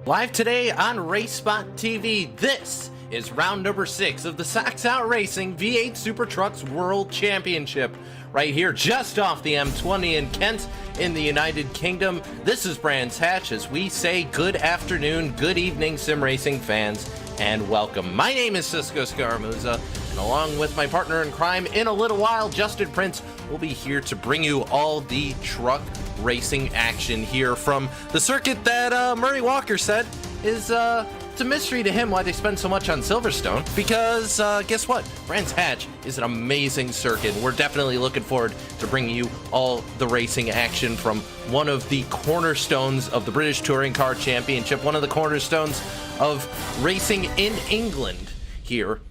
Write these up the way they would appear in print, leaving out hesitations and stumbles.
Live today on RaceSpot TV, this is round number 6 of the Sox Out Racing V8 SuperTrucks World Championship. Right here, just off the M20 in Kent in the United Kingdom. This is Brands Hatch as we say good afternoon, good evening, sim racing fans, and welcome. My name is Cisco Scaramuza, and along with my partner in crime in a little while, Justin Prince, we'll be here to bring you all the truck racing action here from the circuit that Murray Walker said is it's a mystery to him why they spend so much on Silverstone, because guess what? Brands Hatch is an amazing circuit. We're definitely looking forward to bringing you all the racing action from one of the cornerstones of the British Touring Car Championship, one of the cornerstones of racing in England here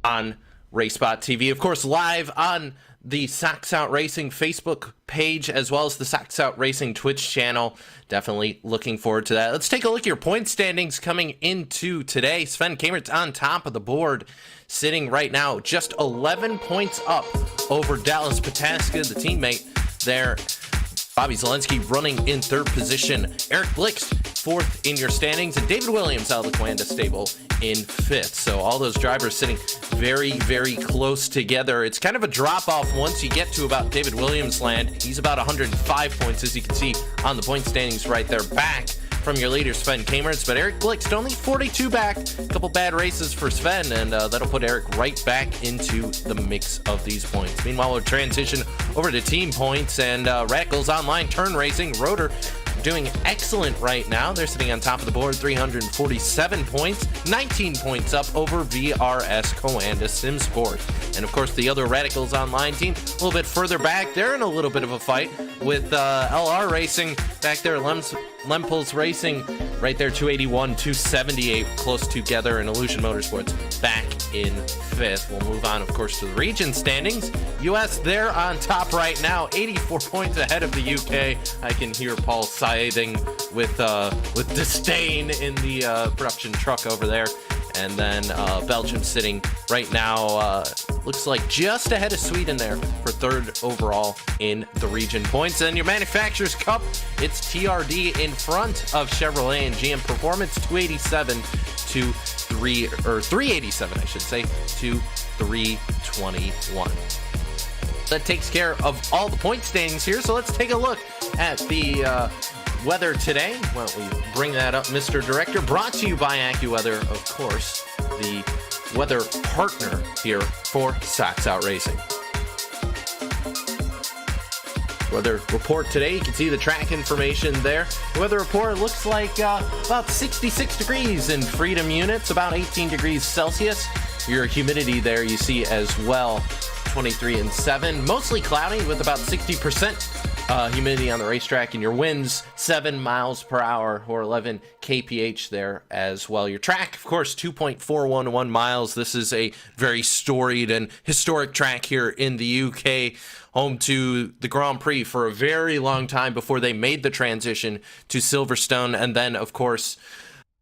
on RaceSpot TV. Of course, live on the Sox Out Racing Facebook page, as well as the Sox Out Racing Twitch channel. Definitely looking forward to that. Let's take a look at your point standings coming into today. Sven Kamert's on top of the board, sitting right now just 11 points up over Dallas Pataska, the teammate there. Bobby Zelensky running in third position. Eric Blix fourth in your standings, and David Williams out of the Coanda stable in fifth. So all those drivers sitting very, very close together. It's kind of a drop-off once you get to about David Williams land. He's about 105 points, as you can see on the point standings right there, back from your leader, Sven Kamertz. But Eric Blix only 42 back. A couple bad races for Sven, and that'll put Eric right back into the mix of these points. Meanwhile, we'll transition over to team points, and Radicals Online Turn Racing, Rotor, doing excellent right now. They're sitting on top of the board, 347 points, 19 points up over VRS Coanda Sim Sport. And of course, the other Radicals Online team, a little bit further back, they're in a little bit of a fight with LR Racing back there, Lempels Racing right there, 281, 278, close together, and Illusion Motorsports back in fifth. We'll move on, of course, to the region standings. US, they're on top right now, 84 points ahead of the UK. I can hear Paul scything with disdain in the production truck over there. And then Belgium sitting right now, looks like just ahead of Sweden there for third overall in the region points. And your Manufacturers Cup, it's TRD in front of Chevrolet and GM Performance, 287 to 387, I should say, to 321. That takes care of all the point standings here. So let's take a look at the weather today. Why don't we bring that up, Mr. Director? Brought to you by AccuWeather, of course, the weather partner here for Sox Out Racing. Weather report today, you can see the track information there. The weather report looks like about 66 degrees in Freedom units, about 18 degrees Celsius. Your humidity there you see as well, 23 and 7. Mostly cloudy with about 60% humidity on the racetrack, and your winds 7 miles per hour or 11 kph there as well. Your track, of course, 2.411 miles. This is a very storied and historic track here in the UK, home to the Grand Prix for a very long time before they made the transition to Silverstone, and then, of course,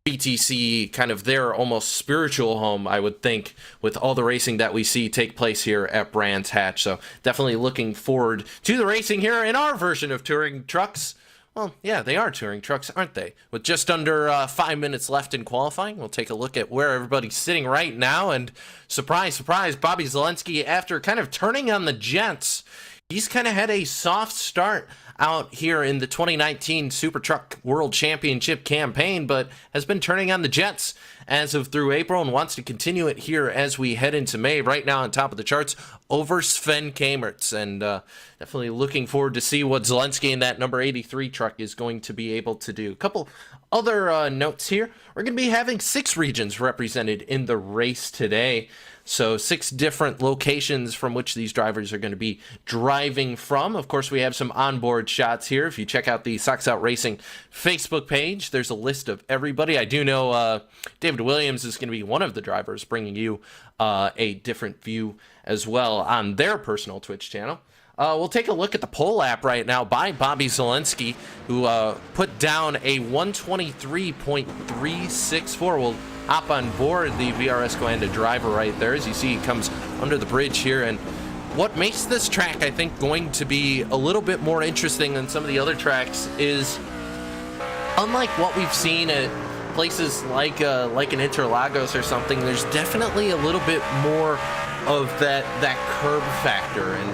BTC, kind of their almost spiritual home, I would think, with all the racing that we see take place here at Brands Hatch. So definitely looking forward to the racing here in our version of touring trucks. Well, yeah, they are touring trucks, aren't they? With just under 5 minutes left in qualifying, we'll take a look at where everybody's sitting right now. And surprise, surprise, Bobby Zelensky, after kind of turning on the Jets, he's kind of had a soft start out here in the 2019 Super Truck World Championship campaign, but has been turning on the Jets as of through April and wants to continue it here as we head into May. Right now on top of the charts over Sven Kamertz, and definitely looking forward to see what Zelensky in that number 83 truck is going to be able to do. A couple other notes here. We're going to be having 6 regions represented in the race today. So 6 different locations from which these drivers are going to be driving from. Of course, we have some onboard shots here. If you check out the Sox Out Racing Facebook page, there's a list of everybody. I do know David Williams is going to be one of the drivers, bringing you a different view as well on their personal Twitch channel. We'll take a look at the pole lap right now by Bobby Zelensky, who put down a 123.364. We'll hop on board the VRS Coanda driver right there. As you see, he comes under the bridge here, and what makes this track, I think, going to be a little bit more interesting than some of the other tracks is, unlike what we've seen at places like an Interlagos or something, there's definitely a little bit more of that curb factor. And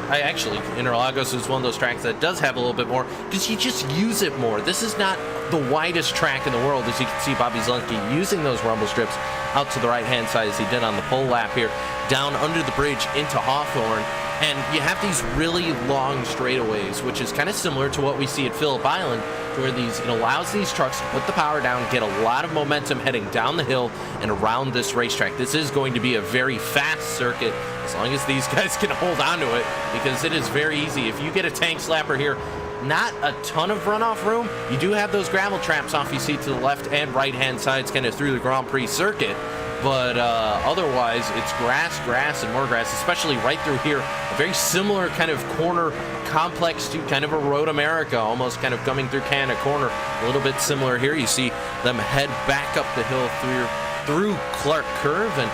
Interlagos is one of those tracks that does have a little bit more because you just use it more. This is not the widest track in the world, as you can see Bobby Zalenski using those rumble strips out to the right-hand side as he did on the pole lap here, down under the bridge into Hawthorne. And you have these really long straightaways, which is kind of similar to what we see at Phillip Island, where it allows these trucks to put the power down, get a lot of momentum heading down the hill and around this racetrack. This is going to be a very fast circuit, as long as these guys can hold on to it, because it is very easy. If you get a tank slapper here, not a ton of runoff room. You do have those gravel traps off you see to the left and right-hand sides kind of through the Grand Prix circuit. But otherwise, it's grass, and more grass, especially right through here. A very similar kind of corner complex to kind of a Road America, almost kind of coming through Canada Corner. A little bit similar here. You see them head back up the hill through Clark Curve, and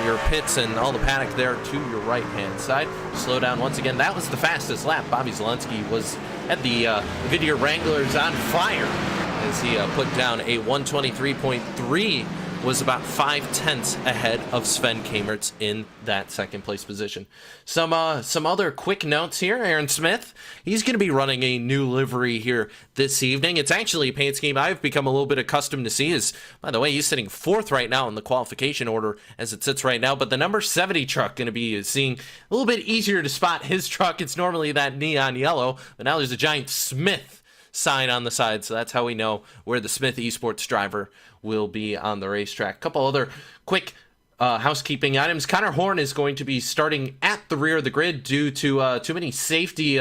your pits and all the paddock there to your right-hand side. Slow down once again. That was the fastest lap. Bobby Zalenski was at the Goodyear Wranglers on fire as he put down a 123.3. was about 5/10 ahead of Sven Kamertz in that second place position. Some other quick notes here. Aaron Smith, he's going to be running a new livery here this evening. It's actually a paint scheme I've become a little bit accustomed to see. By the way, he's sitting 4th right now in the qualification order as it sits right now, but the number 70 truck going to be seeing a little bit easier to spot his truck. It's normally that neon yellow, but now there's a giant Smith sign on the side, so that's how we know where the Smith Esports driver will be on the racetrack. A couple other quick housekeeping items. Connor Horn is going to be starting at the rear of the grid due to too many safety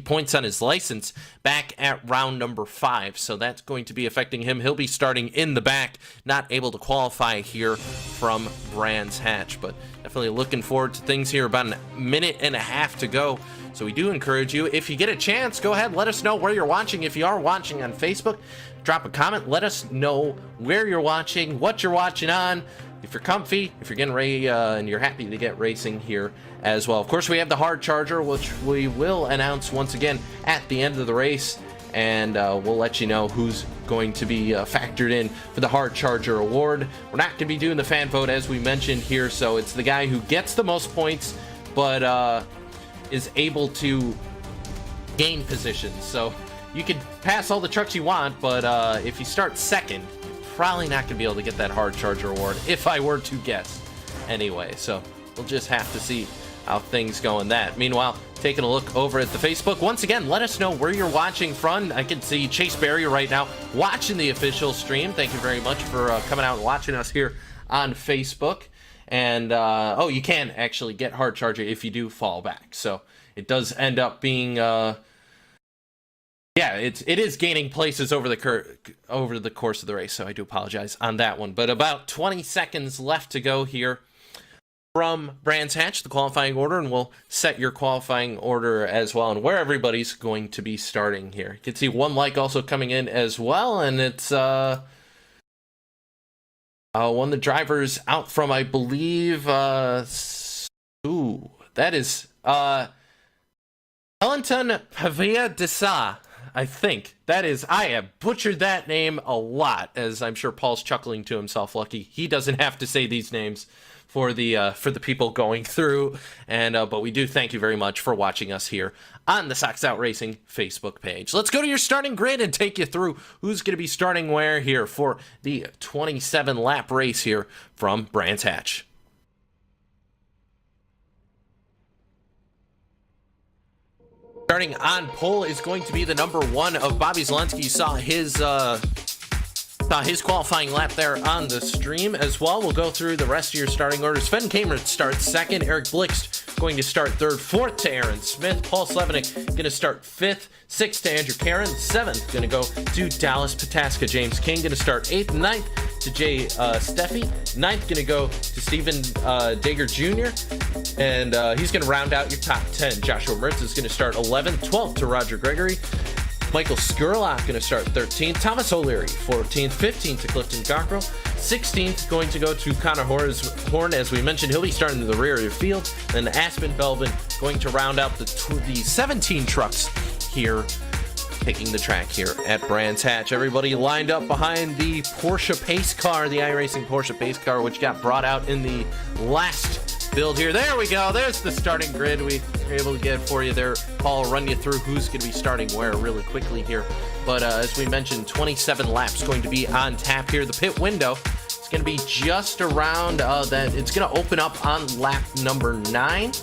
points on his license back at round number 5, so that's going to be affecting him. He'll be starting in the back, not able to qualify here from Brands Hatch, but definitely looking forward to things here. About a minute and a half to go. So we do encourage you, if you get a chance, go ahead, let us know where you're watching. If you are watching on Facebook, drop a comment, let us know where you're watching, what you're watching on, if you're comfy, if you're getting ready and you're happy to get racing here as well. Of course, we have the hard charger, which we will announce once again at the end of the race, and we'll let you know who's going to be factored in for the hard charger award. We're not going to be doing the fan vote as we mentioned here, so it's the guy who gets the most points, but is able to gain positions. So you can pass all the trucks you want, but if you start second, you're probably not going to be able to get that hard charger award, if I were to guess anyway. So we'll just have to see how things go in that. Meanwhile, taking a look over at the Facebook, once again, let us know where you're watching from. I can see Chase Berry right now watching the official stream. Thank you very much for coming out and watching us here on Facebook. And you can actually get hard charger if you do fall back, so it does end up being it is gaining places over the course of the race, so I do apologize on that one. But about 20 seconds left to go here from Brands Hatch, the qualifying order, and we'll set your qualifying order as well and where everybody's going to be starting here. You can see one like also coming in as well, and it's one of the drivers out from, I believe, that is Valentin Pavia Dessa, I think. That is, I have butchered that name a lot, as I'm sure Paul's chuckling to himself. Lucky he doesn't have to say these names for the people going through, and but we do thank you very much for watching us here on the Sox Out Racing Facebook page. Let's go to your starting grid and take you through who's going to be starting where here for the 27 lap race here from Brands Hatch. Starting on pole is going to be the number 1 of Bobby Zalenski. You saw his qualifying lap there on the stream as well. We'll go through the rest of your starting orders. Sven Kamertz starts second. Eric Blixt going to start third. 4th to Aaron Smith. Paul Slevenik going to start 5th. 6th to Andrew Karen. 7th going to go to Dallas Pataska. James King going to start 8th. 9th to Jay Steffi. 9th going to go to Stephen Dager Jr. And he's going to round out your top 10. Joshua Mertz is going to start 11th. 12th to Roger Gregory. Michael Skurlock going to start 13th. Thomas O'Leary 14th. 15th to Clifton Cockrell. 16th going to go to Connor Horn. As we mentioned, he'll be starting to the rear of the field. Then Aspen Belvin going to round out the 17 trucks here taking the track here at Brands Hatch. Everybody lined up behind the Porsche pace car, the iRacing Porsche pace car, which got brought out in the last build here. There we go. There's the starting grid we were able to get for you there. Paul will run you through who's going to be starting where really quickly here. But as we mentioned, 27 laps going to be on tap here. The pit window is going to be just around that. It's going to open up on lap number 9.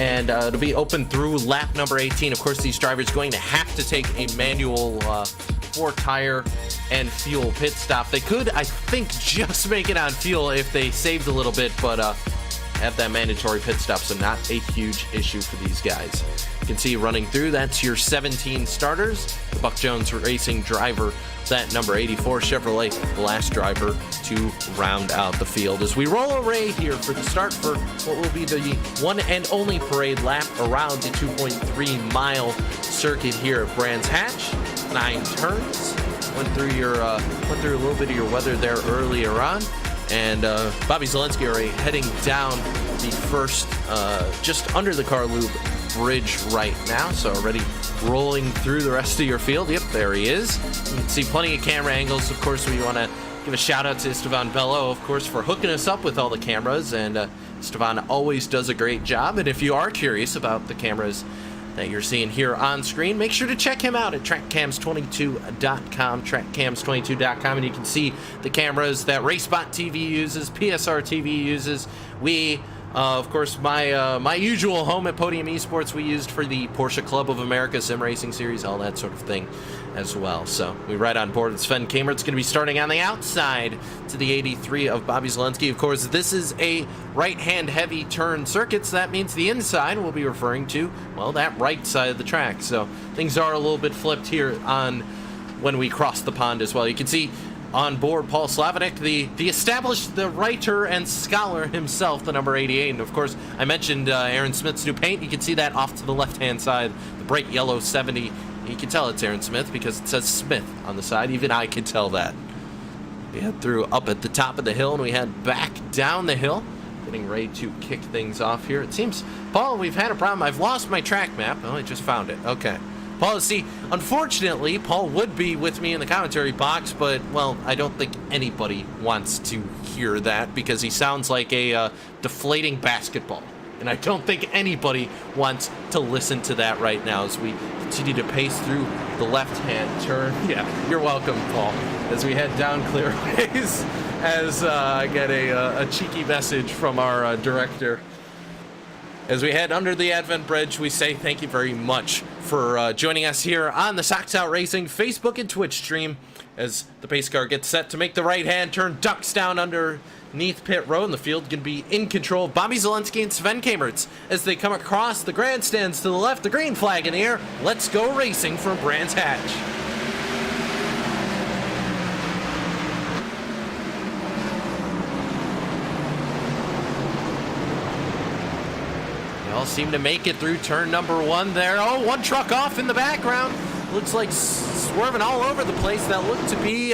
And it'll be open through lap number 18. Of course, these drivers are going to have to take a manual 4-tire and fuel pit stop. They could, I think, just make it on fuel if they saved a little bit, but have that mandatory pit stop, so not a huge issue for these guys. You can see running through, that's your 17 starters. The Buck Jones Racing driver, that number 84 Chevrolet, the last driver to round out the field. As we roll array here for the start for what will be the one and only parade lap around the 2.3 mile circuit here at Brands Hatch. 9 turns. Went through a little bit of your weather there earlier on. And Bobby Zelensky already heading down the first, just under the car loop bridge right now. So already rolling through the rest of your field. Yep, there he is. You can see plenty of camera angles. Of course, we want to give a shout out to Esteban Bello, of course, for hooking us up with all the cameras. And Esteban always does a great job. And if you are curious about the cameras that you're seeing here on screen, make sure to check him out at trackcams22.com, trackcams22.com, and you can see the cameras that RaceBot TV uses, PSR TV uses. We, of course, my usual home at Podium Esports, we used for the Porsche Club of America Sim Racing Series, all that sort of thing as well. So we ride on board with Sven Kamert's going to be starting on the outside to the 83 of Bobby Zelensky. Of course, this is a right-hand heavy turn circuit, so that means the inside will be referring to, well, that right side of the track. So things are a little bit flipped here on when we cross the pond as well. You can see on board Paul Slavinik, the established, the writer and scholar himself, the number 88. And of course, I mentioned Aaron Smith's new paint. You can see that off to the left-hand side, the bright yellow 70. You can tell it's Aaron Smith because it says Smith on the side. Even I can tell that. We head through up at the top of the hill and we head back down the hill, getting ready to kick things off here. It seems, Paul, we've had a problem. I've lost my track map. Oh, I just found it. Okay. Paul, see, unfortunately, Paul would be with me in the commentary box, but, well, I don't think anybody wants to hear that because he sounds like a deflating basketball. And I don't think anybody wants to listen to that right now as we continue to pace through the left-hand turn. Yeah, you're welcome, Paul. As we head down clearways, as I get a cheeky message from our director. As we head under the Advent Bridge, we say thank you very much for joining us here on the Sox Out Racing Facebook and Twitch stream as the pace car gets set to make the right-hand turn, ducks down underneath pit road, and the field can be in control of Bobby Zelensky and Sven Kamert's as they come across the grandstands to the left, the green flag in the air. Let's go racing from Brands Hatch. They all seem to make it through turn number 1 there. Oh, one truck off in the background. Looks like swerving all over the place. That looked to be,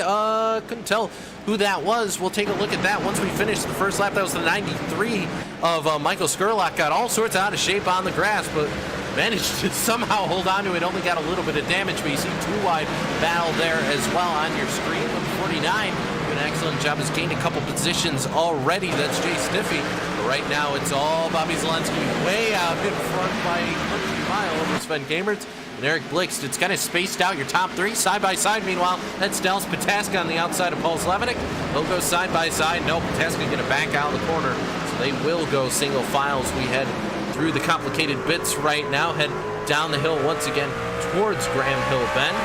couldn't tell who that was. We'll take a look at that once we finish the first lap. That was the 93 of Michael Skurlock. Got all sorts out of shape on the grass, but managed to somehow hold on to it. Only got a little bit of damage, but you see 2-wide battle there as well on your screen. 49 doing an excellent job. Has gained a couple positions already. That's Jay Stiffy. But right now, it's all Bobby Zelensky way out in front by a country mile over Sven Kamert. And Eric Blixt, it's kind of spaced out your top 3 side by side. Meanwhile, that's Dallas Pataska on the outside of Paul Slavinik. They'll go side by side. No, Pataska going to back out of the corner. So they will go single files. We head through the complicated bits right now. Head down the hill once again towards Graham Hill Bend.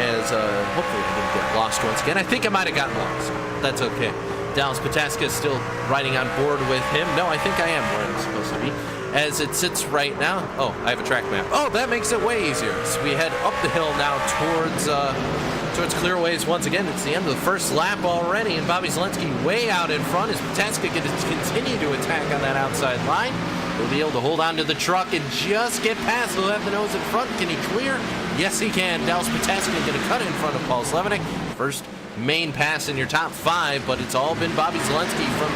As hopefully I didn't get lost once again. I think I might have gotten lost. That's okay. Dallas Pataska is still riding on board with him. No, I think I am where I'm supposed to be. As it sits right now. Oh, I have a track map. Oh, that makes it way easier. So we head up the hill now towards Clearways once again. It's the end of the first lap already, and Bobby Zelensky way out in front. Is Pataska going to continue to attack on that outside line? He'll be able to hold on to the truck and just get past. He'll have the nose in front. Can he clear? Yes, he can. Dallas Pataska going to cut in front of Paul Slavinik. First main pass in your top 5, but it's all been Bobby Zelensky from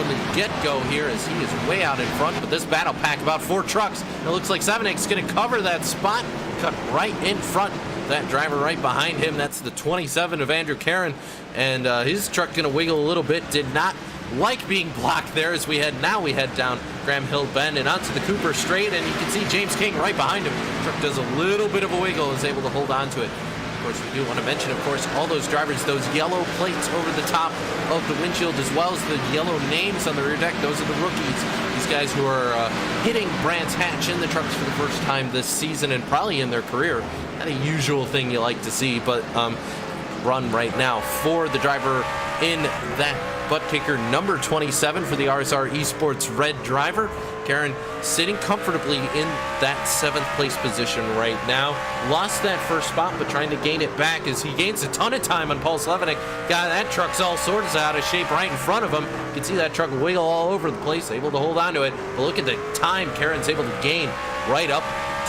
the get-go here as he is way out in front. But this battle pack, about 4 trucks. It looks like Slavinik's going to cover that spot, cut right in front that driver right behind him. That's the 27 of Andrew Karen, and his truck gonna wiggle a little bit. Did not like being blocked there as we head down Graham Hill Bend and onto the Cooper Straight, and you can see James King right behind him. Truck does a little bit of a wiggle, is able to hold on to it. Of course, we do want to mention, of course, all those drivers, those yellow plates over the top of the windshield, as well as the yellow names on the rear deck. Those are the rookies. These guys who are hitting Brands Hatch in the trucks for the first time this season and probably in their career. Not a usual thing you like to see, but run right now for the driver in that butt kicker number 27 for the RSR Esports red driver. Karen sitting comfortably in that 7th place position right now. Lost that first spot, but trying to gain it back as he gains a ton of time on Paul Slevenik. God, that truck's all sorts out of shape right in front of him. You can see that truck wiggle all over the place, able to hold on to it. But look at the time Karen's able to gain right up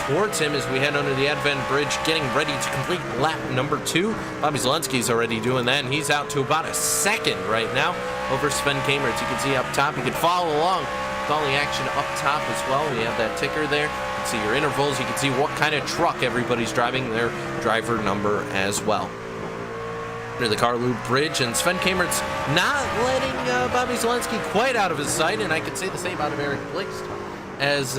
towards him as we head under the Advent Bridge, getting ready to complete lap number 2. Bobby Zelensky's already doing that, and he's out to about a second right now over Sven Kamertz. You can see up top, you can follow along with all the action up top as well. We have that ticker there. You can see your intervals. You can see what kind of truck everybody's driving, their driver number as well. Under the Carloop Bridge, and Sven Kamertz not letting Bobby Zelensky quite out of his sight, and I could say the same out of Eric Blixt as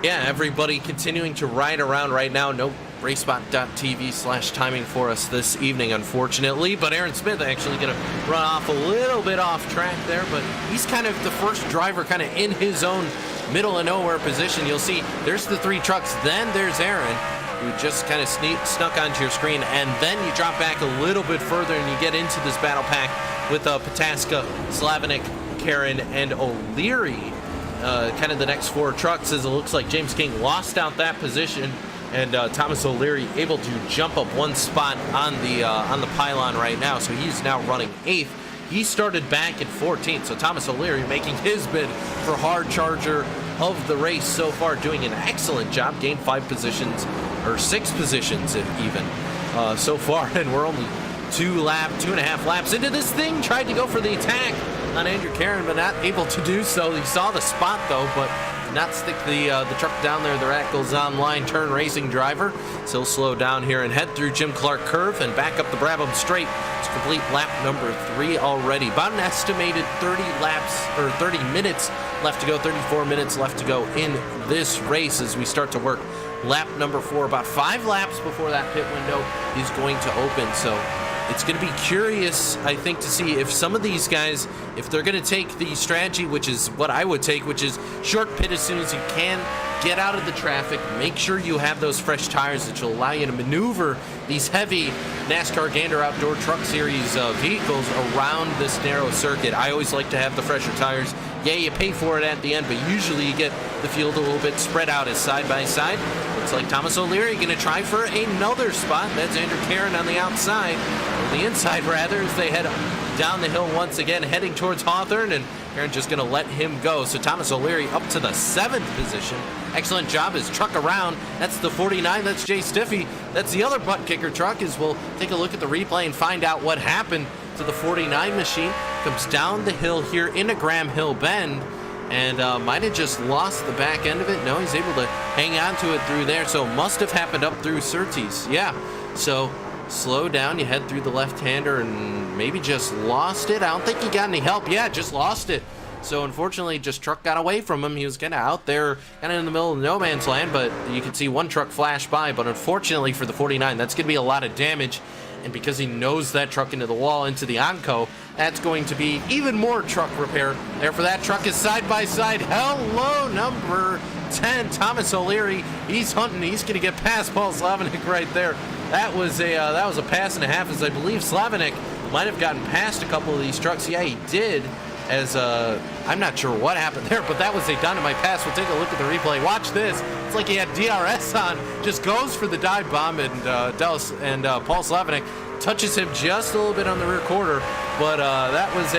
everybody continuing to ride around right now. No racebot.tv/timing for us this evening, unfortunately. But Aaron Smith actually going to run off a little bit off track there, but he's kind of the first driver kind of in his own middle of nowhere position. You'll see there's the 3 trucks, then there's Aaron, who just kind of snuck onto your screen, and then you drop back a little bit further and you get into this battle pack with Pataska, Slavinik, Karen, and O'Leary. Kind of the next 4 trucks, as it looks like James King lost out that position, and Thomas O'Leary able to jump up 1 spot on the pylon right now, so he's now running 8th. He started back at 14th, so Thomas O'Leary making his bid for hard charger of the race so far, doing an excellent job. Gained 5 positions, or 6 positions even so far, and we're only 2.5 laps into this thing. Tried to go for the attack on Andrew Karen, but not able to do so. He saw the spot though, but did not stick the truck down there. The Radicals Online turn racing driver. So he'll slow down here and head through Jim Clark Curve and back up the Brabham Straight to complete lap number 3 already. About an estimated 30 laps, or 30 minutes left to go, 34 minutes left to go in this race as we start to work lap number 4. About 5 laps before that pit window is going to open. So it's going to be curious, I think, to see if some of these guys, if they're going to take the strategy, which is what I would take, which is short pit as soon as you can, get out of the traffic, make sure you have those fresh tires that will allow you to maneuver these heavy NASCAR Gander Outdoor Truck Series vehicles around this narrow circuit. I always like to have the fresher tires. Yeah, you pay for it at the end, but usually you get the field a little bit spread out as side by side. Looks like Thomas O'Leary going to try for another spot. That's Andrew Karen on the outside, or the inside rather, as they head down the hill once again, heading towards Hawthorne, and Karen just going to let him go. So Thomas O'Leary up to the 7th position. Excellent job as truck around. That's the 49. That's Jay Stiffy. That's the other butt kicker truck, as we'll take a look at the replay and find out what happened to the 49 machine. Comes down the hill here into Graham Hill Bend, and might have just lost the back end of it. No, he's able to hang on to it through there, so must have happened up through Surtees. Yeah, so slow down, you head through the left-hander and maybe just lost it. I don't think he got any help. Yeah, just lost it. So unfortunately, just truck got away from him. He was kind of out there, kind of in the middle of no man's land, but you can see 1 truck flash by. But unfortunately for the 49, that's going to be a lot of damage. And because he nosed that truck into the wall, into the Onco, that's going to be even more truck repair. There for that truck is side by side. Hello, number 10, Thomas O'Leary. He's hunting. He's going to get past Paul Slavinik right there. That was a pass and a half, as I believe Slavinik might have gotten past a couple of these trucks. Yeah, he did. As I'm not sure what happened there, but that was a dynamite pass. We'll take a look at the replay. Watch this. It's like he had DRS on. Just goes for the dive bomb, and Paul Slavinik touches him just a little bit on the rear quarter. But that was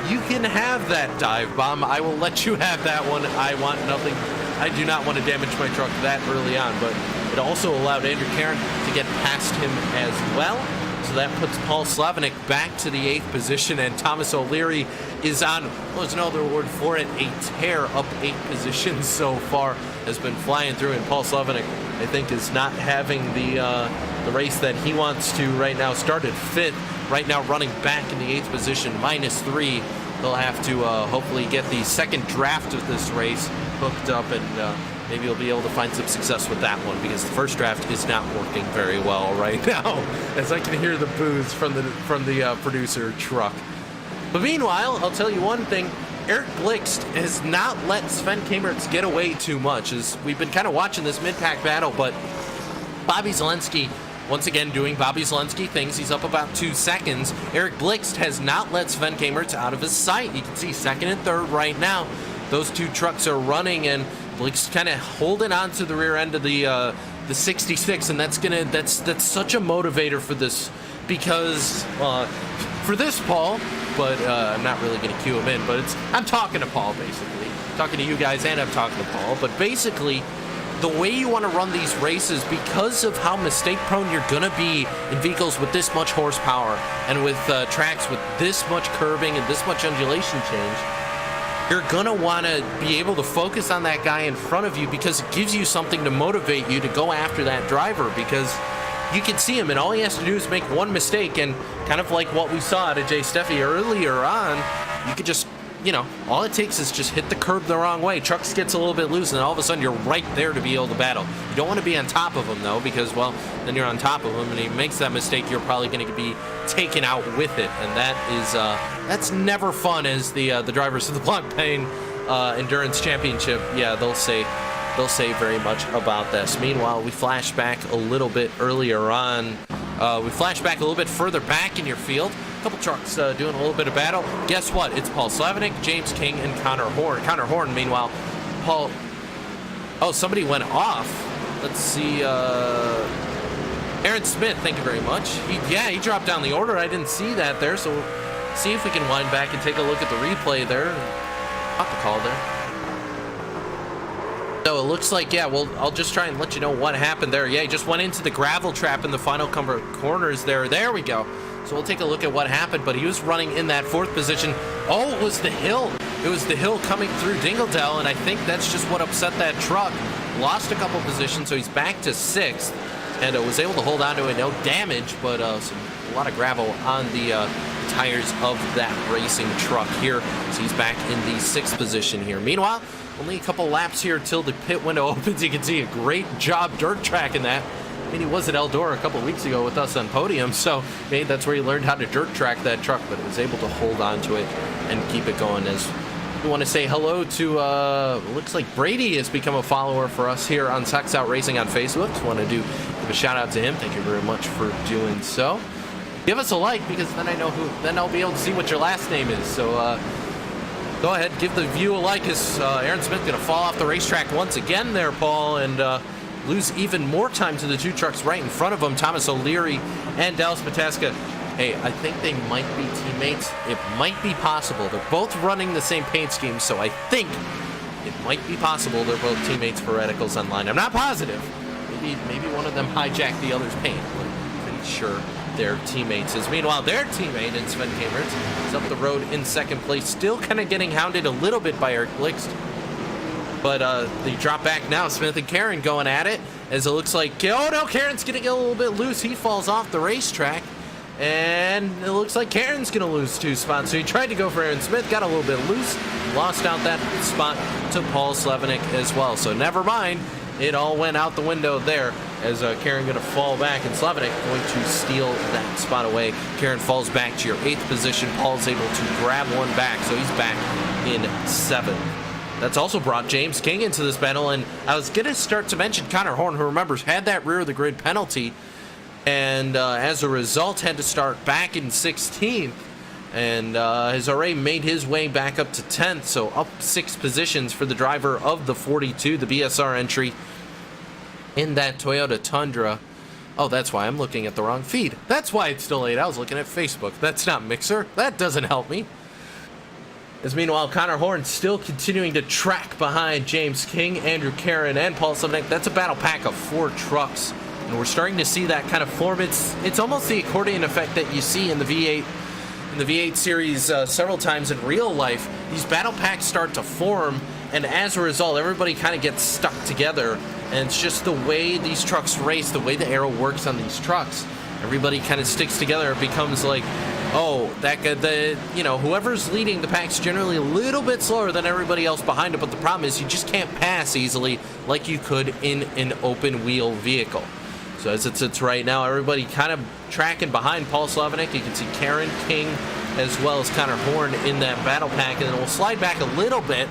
you can have that dive bomb. I will let you have that one. I want nothing. I do not want to damage my truck that early on. But it also allowed Andrew Karen to get past him as well. So that puts Paul Slavinik back to the 8th position, and Thomas O'Leary is on, well, there's no other word for it, a tear up 8 positions so far, has been flying through, and Paul Slavinik, I think, is not having the race that he wants to right now. Started 5th, right now running back in the 8th position, -3. They'll have to hopefully get the second draft of this race hooked up, and maybe he'll be able to find some success with that one, because the first draft is not working very well right now, as I can hear the boos from the producer truck. But meanwhile, I'll tell you one thing, Eric Blixt has not let Sven Kamertz get away too much, as we've been kind of watching this mid-pack battle, but Bobby Zalenski, once again doing Bobby Zalenski things. He's up about 2 seconds. Eric Blixt has not let Sven Kamertz out of his sight. You can see 2nd and 3rd right now. Those 2 trucks are running, and Blixt kind of holding on to the rear end of the 66, and that's such a motivator for this, because for this Paul, but I'm not really going to cue him in, but I'm talking to Paul, basically. I'm talking to you guys, and I'm talking to Paul, but basically the way you want to run these races, because of how mistake prone you're going to be in vehicles with this much horsepower and with tracks with this much curbing and this much undulation change, you're going to want to be able to focus on that guy in front of you, because it gives you something to motivate you to go after that driver, because you can see him and all he has to do is make one mistake, and kind of like what we saw out of Jay Steffi earlier on, you could just, you know, all it takes is just hit the curb the wrong way. Trucks gets a little bit loose, and all of a sudden you're right there to be able to battle. You don't want to be on top of him, though, because, well, then you're on top of him, and he makes that mistake, you're probably going to be taken out with it, and that's never fun, as the drivers of the Blancpain Endurance Championship, yeah, they'll say very much about this. Meanwhile, we flash back a little bit earlier on. We flash back a little bit further back in your field. Couple trucks doing a little bit of battle. Guess what? It's Paul Slavinik, James King, and Connor Horn. Connor Horn, meanwhile, Paul... Oh, somebody went off. Let's see. Aaron Smith, thank you very much. He dropped down the order. I didn't see that there, so we'll see if we can wind back and take a look at the replay there. Not the call there. So it looks like, yeah, well, I'll just try and let you know what happened there. Yeah, he just went into the gravel trap in the final corners there. There we go. So we'll take a look at what happened, but he was running in that 4th position. Oh, it was the hill. It was the hill coming through Dingledell, and I think that's just what upset that truck. Lost a couple positions, so he's back to 6th, and was able to hold on to it. No damage, but a lot of gravel on the tires of that racing truck here. So he's back in the 6th position here. Meanwhile, only a couple laps here till the pit window opens. You can see a great job dirt tracking that. I mean, he was at Eldora a couple weeks ago with us on podium, so maybe that's where he learned how to dirt track that truck, but was able to hold on to it and keep it going. As we want to say hello to, looks like Brady has become a follower for us here on Sax Out Racing on Facebook. Just want to give a shout out to him. Thank you very much for doing so. Give us a like, because then I know then I'll be able to see what your last name is. So go ahead, give the view a like, as Aaron Smith going to fall off the racetrack once again there, Paul, and lose even more time to the 2 trucks right in front of him, Thomas O'Leary and Dallas Pataska. Hey, I think they might be teammates. It might be possible. They're both running the same paint scheme, so I think it might be possible they're both teammates for Radicals Online. I'm not positive. Maybe one of them hijacked the other's paint, but I'm pretty sure they're teammates. As meanwhile, their teammate in Sven Kamertz is up the road in 2nd place, still kind of getting hounded a little bit by Eric Blixt. But they drop back now. Smith and Karen going at it, as it looks like, oh no, Karen's getting a little bit loose. He falls off the racetrack, and it looks like Karen's going to lose 2 spots. So he tried to go for Aaron Smith, got a little bit loose, lost out that spot to Paul Slavinik as well. So never mind, it all went out the window there, as Karen going to fall back, and Slavinik going to steal that spot away. Karen falls back to your 8th position. Paul's able to grab one back, so he's back in 7th. That's also brought James King into this battle, and I was going to start to mention Connor Horn, who remembers had that rear of the grid penalty, and as a result had to start back in 16th, and has already made his way back up to 10th, so up 6 positions for the driver of the 42, the BSR entry in that Toyota Tundra. Oh, that's why I'm looking at the wrong feed. That's why it's delayed. I was looking at Facebook. That's not Mixer. That doesn't help me. As meanwhile, Connor Horn still continuing to track behind James King, Andrew Karen, and Paul Slavinik. That's a battle pack of 4 trucks and we're starting to see that kind of form. It's almost the accordion effect that you see in the V8 series several times in real life. These battle packs start to form, and as a result, everybody kind of gets stuck together. And it's just the way these trucks race, the way the aero works on these trucks. Everybody kind of sticks together. It becomes like, oh, whoever's leading the pack's generally a little bit slower than everybody else behind it. But the problem is you just can't pass easily like you could in an open wheel vehicle. So as it sits right now, everybody kind of tracking behind Paul Slavinik. You can see Karen, King, as well as Connor Horn in that battle pack. And then we'll slide back a little bit.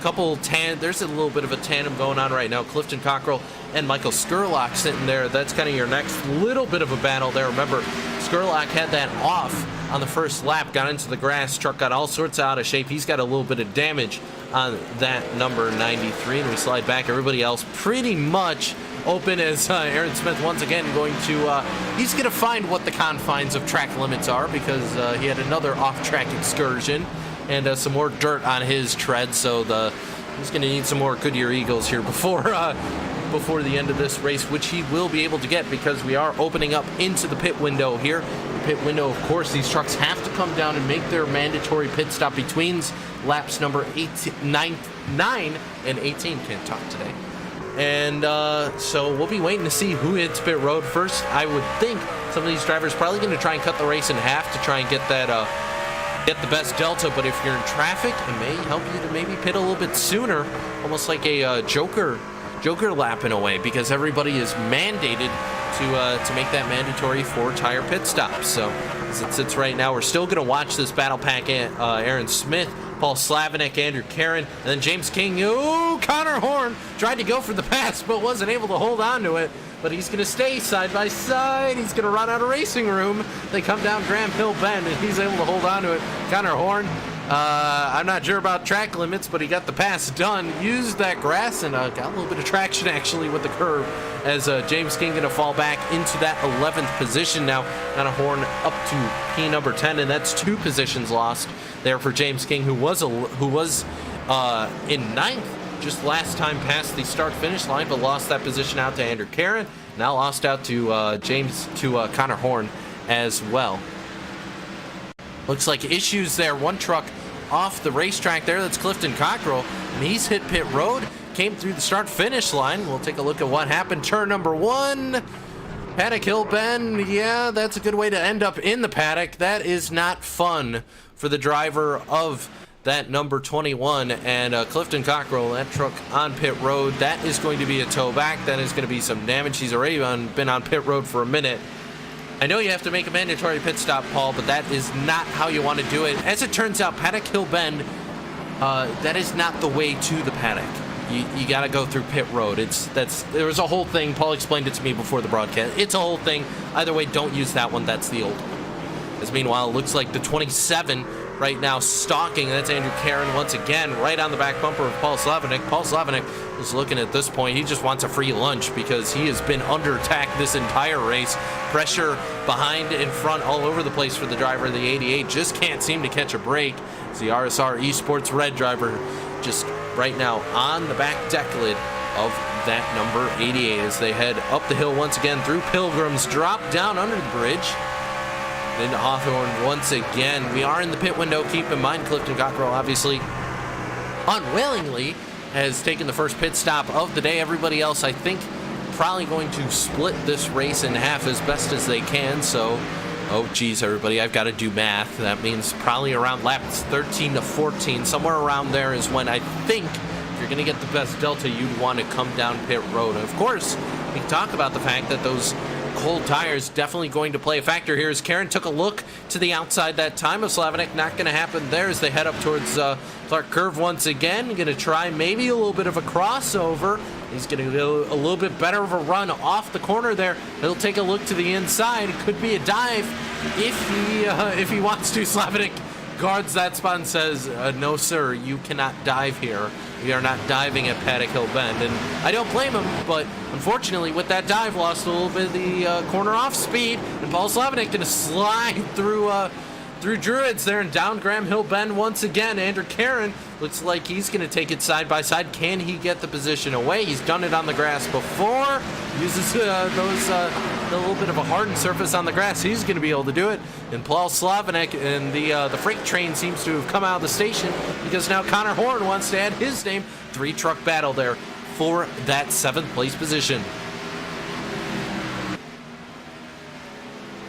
There's a little bit of a tandem going on right now. Clifton Cockrell and Michael Skurlock sitting there. That's kind of your next little bit of a battle there. Remember, Skurlock had that off on the first lap, got into the grass, truck got all sorts out of shape. He's got a little bit of damage on that number 93, and we slide back. Everybody else pretty much open as Aaron Smith once again he's going to find what the confines of track limits are, because he had another off-track excursion and some more dirt on his tread, so he's going to need some more Goodyear Eagles here before the end of this race, which he will be able to get, because we are opening up into the pit window here. The pit window, of course, these trucks have to come down and make their mandatory pit stop between laps number 9 and 18. Can't talk today. And so we'll be waiting to see who hits pit road first. I would think some of these drivers probably going to try and cut the race in half to try and get the best delta, but if you're in traffic, it may help you to maybe pit a little bit sooner, almost like a Joker lap in a way, because everybody is mandated to make that mandatory 4-tire pit stop. So as it sits right now, we're still going to watch this battle pack. Aaron Smith, Paul Slavinik, Andrew Karen, and then James King. Connor Horn tried to go for the pass, but wasn't able to hold on to it. But he's going to stay side by side. He's going to run out of racing room. They come down Graham Hill Bend, and he's able to hold on to it. Connor Horn, I'm not sure about track limits, but he got the pass done. Used that grass and got a little bit of traction, actually, with the curve, as James King going to fall back into that 11th position now. Connor Horn up to P number 10, and that's 2 positions lost there for James King, who was in 9th just last time past the start-finish line, but lost that position out to Andrew Karen. Now lost out to Connor Horn as well. Looks like issues there. One truck off the racetrack there. That's Clifton Cockrell, and he's hit pit road. Came through the start-finish line. We'll take a look at what happened. Turn number 1. Paddock Hill Bend. Yeah, that's a good way to end up in the paddock. That is not fun for the driver of that number 21, and Clifton Cockrell, that truck on pit road. That is going to be a tow back. That is going to be some damage. He's already been on pit road for a minute. I know you have to make a mandatory pit stop, Paul, but that is not how you want to do it. As it turns out, Paddock Hill Bend, that is not the way to the paddock. You got to go through pit road. There was a whole thing. Paul explained it to me before the broadcast. It's a whole thing. Either way, don't use that one. That's the old one. As meanwhile, it looks like the 27 right now stalking. That's Andrew Karen once again, right on the back bumper of Paul Slavinik. Paul Slavinik is looking at this point. He just wants a free lunch, because he has been under attack this entire race. Pressure behind, in front, all over the place for the driver of the 88. Just can't seem to catch a break. It's the RSR Esports Red driver just right now on the back deck lid of that number 88 as they head up the hill once again through Pilgrims, drop down under the bridge. Into Hawthorne once again. We are in the pit window. Keep in mind, Clifton Cockrell obviously unwillingly has taken the first pit stop of the day. Everybody else, I think, probably going to split this race in half as best as they can. So, oh geez, everybody, I've got to do math. That means probably around laps 13 to 14, somewhere around there is when I think if you're going to get the best delta, you'd want to come down pit road. And of course, we can talk about the fact that those cold tires definitely going to play a factor here, as Karen took a look to the outside that time of Slavinik. Not going to happen there as they head up towards Clark Curve once again. Going to try maybe a little bit of a crossover. He's going to do a little bit better of a run off the corner there. He'll take a look to the inside. It could be a dive if he wants to. Slavinik guards that spot and says, no sir, you cannot dive here. We are not diving at Paddock Hill Bend. And I don't blame him, but unfortunately with that dive, lost a little bit of the corner off speed, and Paul Slavinik going to slide through Druids there and down Graham Hill Bend once again. Andrew Karen looks like he's going to take it side by side. Can he get the position away? He's done it on the grass before. uses a little bit of a hardened surface on the grass, he's going to be able to do it. And Paul Slavinek and the freight train seems to have come out of the station, because now Connor Horn wants to add his name. 3-truck battle there for that 7th place position.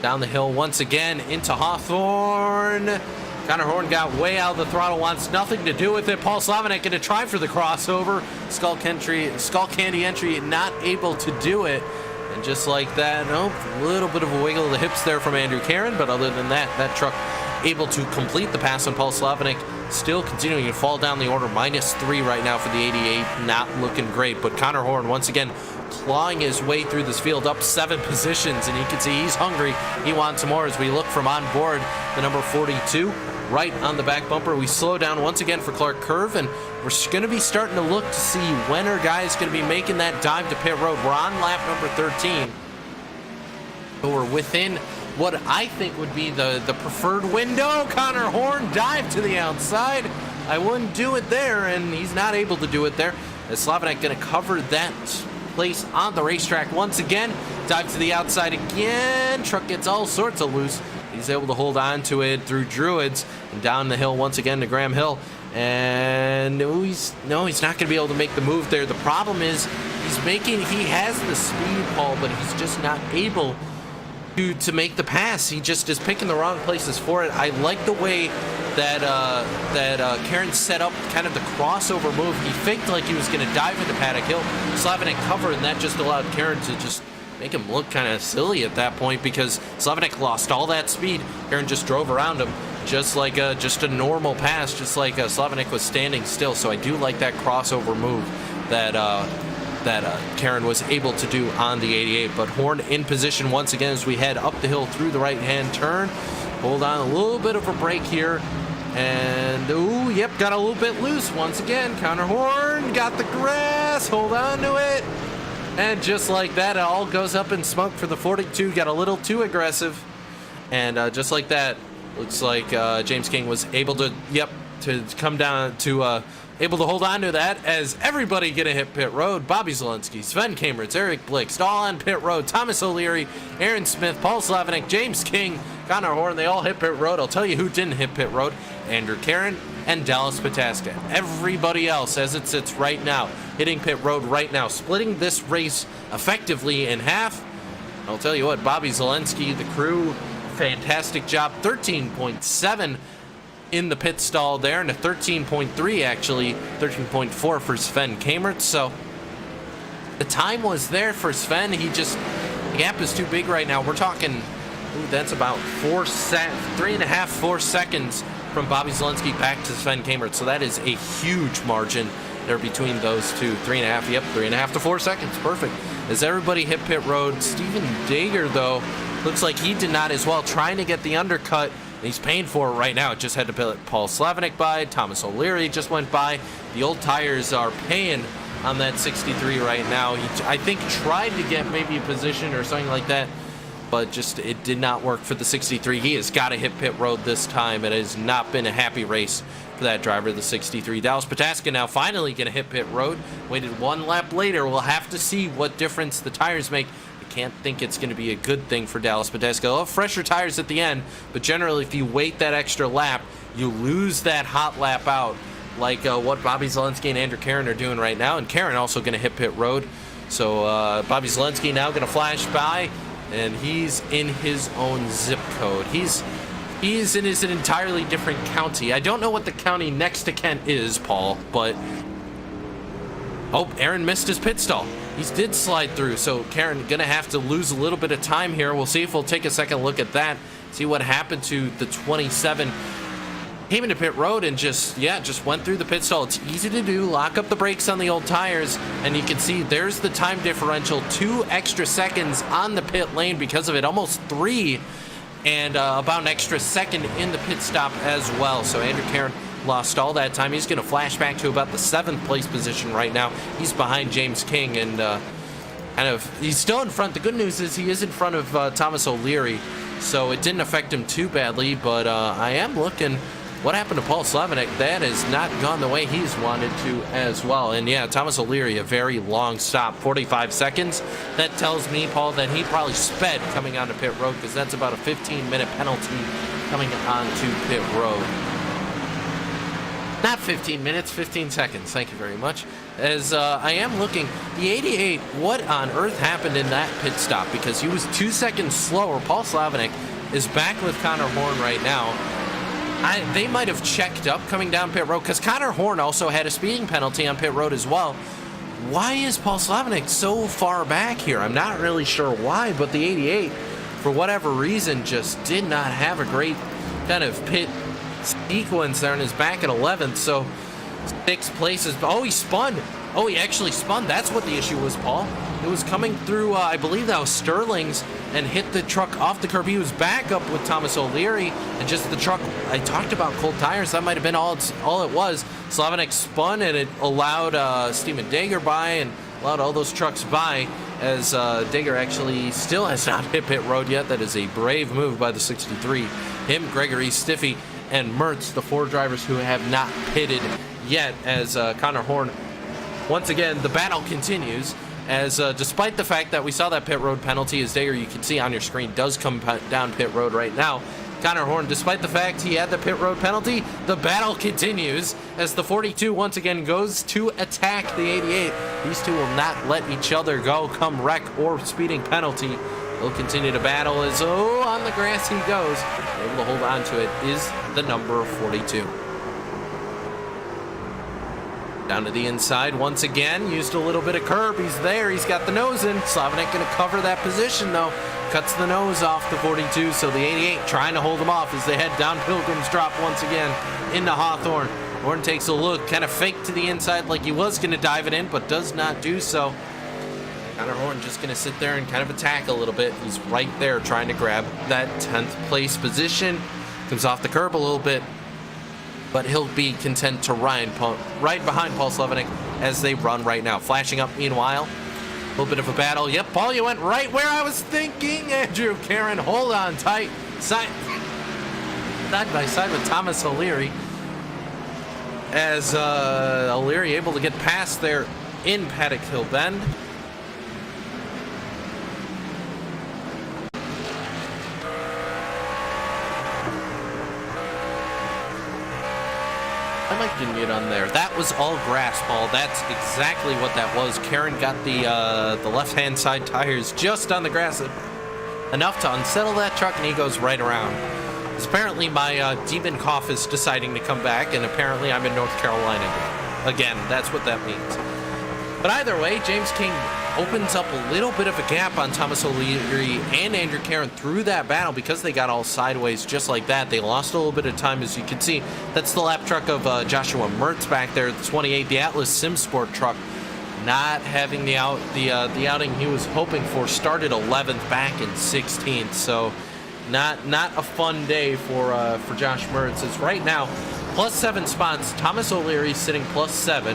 Down the hill once again into Hawthorne. Connor Horn got way out of the throttle, wants nothing to do with it. Paul Slavinek going to try for the crossover. Skull Candy entry, not able to do it. And just like that, nope, a little bit of a wiggle of the hips there from Andrew Karen, but other than that, that truck able to complete the pass on Paul Slavinek. Still continuing to fall down the order, -3 right now for the 88, not looking great. But Connor Horn once again clawing his way through this field, up 7 positions, and you can see he's hungry. He wants more as we look from on board the number 42 right on the back bumper. We slow down once again for Clark Curve, and we're going to be starting to look to see when our guys going to be making that dive to pit road. We're on lap number 13, but we're within what I think would be the preferred window. Connor Horn dive to the outside. I wouldn't do it there, and he's not able to do it there. As Slavinek going to cover that place on the racetrack once again. Dive to the outside again. Truck gets all sorts of loose. He's able to hold on to it through Druids and down the hill once again to Graham Hill. And he's not going to be able to make the move there. The problem is he has the speed, Paul, but he's just not able to make the pass. He just is picking the wrong places for it. I like the way that Karen set up kind of the crossover move. He faked like he was going to dive into Paddock Hill. Slavinek covered, and that just allowed Karen to just make him look kind of silly at that point, because Slavinek lost all that speed. Karen just drove around him just like just a normal pass, just like Slavinek was standing still. So I do like that crossover move that Karen was able to do on the 88. But Horn in position once again as we head up the hill through the right-hand turn. Hold on, a little bit of a break here. And, ooh, yep, got a little bit loose once again. Connor Horn got the grass, hold on to it. And just like that, it all goes up in smoke for the 42. Got a little too aggressive. And just like that, looks like James King was able to, to come down to, able to hold on to that as everybody gonna hit pit road. Bobby Zelensky, Sven Kameritz, Eric Blixt, all on pit road. Thomas O'Leary, Aaron Smith, Paul Slavinek, James King, Connor Horn, they all hit pit road. I'll tell you who didn't hit pit road: Andrew Karen and Dallas Pataska. Everybody else, as it sits right now, hitting pit road right now, splitting this race effectively in half. I'll tell you what, Bobby Zelensky, the crew, fantastic job. 13.7 in the pit stall there, and a 13.3 actually, 13.4 for Sven Kameritz. So the time was there for Sven. The gap is too big right now. We're talking, that's about 3.5, 4 seconds from Bobby Zelensky back to Sven Kameritz. So that is a huge margin there between those two. 3.5 to 4 seconds. Perfect. As everybody hit pit road, Steven Dager, though, looks like he did not as well, trying to get the undercut. He's paying for it right now. It just had to put Paul Slavinek by. Thomas O'Leary just went by. The old tires are paying on that 63 right now. He, I think, tried to get maybe a position or something like that, but just it did not work for the 63. He has got to hit pit road this time. It has not been a happy race for that driver, the 63. Dallas Pataska now finally going to hit pit road. Waited one lap later. We'll have to see what difference the tires make. Can't think it's going to be a good thing for Dallas Pataska. They'll have fresher tires at the end, but generally if you wait that extra lap, you lose that hot lap out, like what Bobby Zelensky and Andrew Karen are doing right now. And Karen also going to hit pit road. So Bobby Zelensky now going to flash by, and he's in his own zip code. He's in an entirely different county. I don't know what the county next to Kent is, Paul, but oh, Aaron missed his pit stall. He did slide through, so Karen gonna have to lose a little bit of time here. We'll see if we'll take a second look at that, see what happened to the 27. Came into pit road and just went through the pit stall. It's easy to do. Lock up the brakes on the old tires, and you can see there's the time differential. 2 extra seconds on the pit lane because of it, almost 3, and about an extra second in the pit stop as well. So Andrew Karen lost all that time. He's going to flash back to about the 7th place position right now. He's behind James King, and he's still in front. The good news is he is in front of Thomas O'Leary, so it didn't affect him too badly. But I am looking what happened to Paul Slavinik? That has not gone the way he's wanted to as well. And yeah, Thomas O'Leary, a very long stop, 45 seconds. That tells me, Paul, that he probably sped coming onto pit road, because that's about a 15-minute penalty coming onto pit road. Not 15 minutes, 15 seconds. Thank you very much. As I am looking, the 88, what on earth happened in that pit stop? Because he was 2 seconds slower. Paul Slavinik is back with Connor Horn right now. They might have checked up coming down pit road, because Connor Horn also had a speeding penalty on pit road as well. Why is Paul Slavinik so far back here? I'm not really sure why, but the 88, for whatever reason, just did not have a great kind of pit sequence there, and is back at 11th, so 6 places. Oh, he spun. Oh, he actually spun. That's what the issue was, Paul. It was coming through, I believe that was Sterling's, and hit the truck off the curb. He was back up with Thomas O'Leary, and just the truck, I talked about cold tires, that might have been all it was. Slavinik spun, and it allowed Steven Dager by, and allowed all those trucks by, as Dager actually still has not hit pit road yet. That is a brave move by the 63. Him, Gregory, Stiffy, and Mertz, the 4 drivers who have not pitted yet, as Connor Horn, once again, the battle continues, as despite the fact that we saw that pit road penalty, as Dager, you can see on your screen, does come down pit road right now. Connor Horn, despite the fact he had the pit road penalty, the battle continues, as the 42 once again goes to attack the 88. These two will not let each other go come wreck or speeding penalty. They'll continue to battle as, on the grass he goes. Able to hold on to it is the number 42. Down to the inside once again, used a little bit of curb. He's there, he's got the nose in. Slavinik going to cover that position though. Cuts the nose off the 42, so the 88 trying to hold him off as they head down Pilgrim's Drop once again into Hawthorne. Horn takes a look, kind of fake to the inside like he was going to dive it in, but does not do so. Connor Horn just going to sit there and kind of attack a little bit. He's right there trying to grab that 10th place position. Comes off the curb a little bit, but he'll be content to ride right behind Paul Slavinik as they run right now. Flashing up meanwhile. A little bit of a battle. Yep, Paul, you went right where I was thinking. Andrew Karen, hold on tight. Side by side with Thomas O'Leary. As O'Leary able to get past there in Paddock Hill Bend. I might get it on there. That was all grass, Paul. That's exactly what that was. Karen got the left-hand side tires just on the grass, enough to unsettle that truck, and he goes right around. Because apparently my demon cough is deciding to come back, and apparently I'm in North Carolina again. That's what that means. But either way, James King opens up a little bit of a gap on Thomas O'Leary and Andrew Karen through that battle, because they got all sideways just like that. They lost a little bit of time, as you can see. That's the lap truck of Joshua Mertz back there, the 28, the Atlas SimSport truck, not having the outing he was hoping for. Started 11th back in 16th, so not a fun day for Josh Mertz. It's right now +7 spots. Thomas O'Leary sitting +7.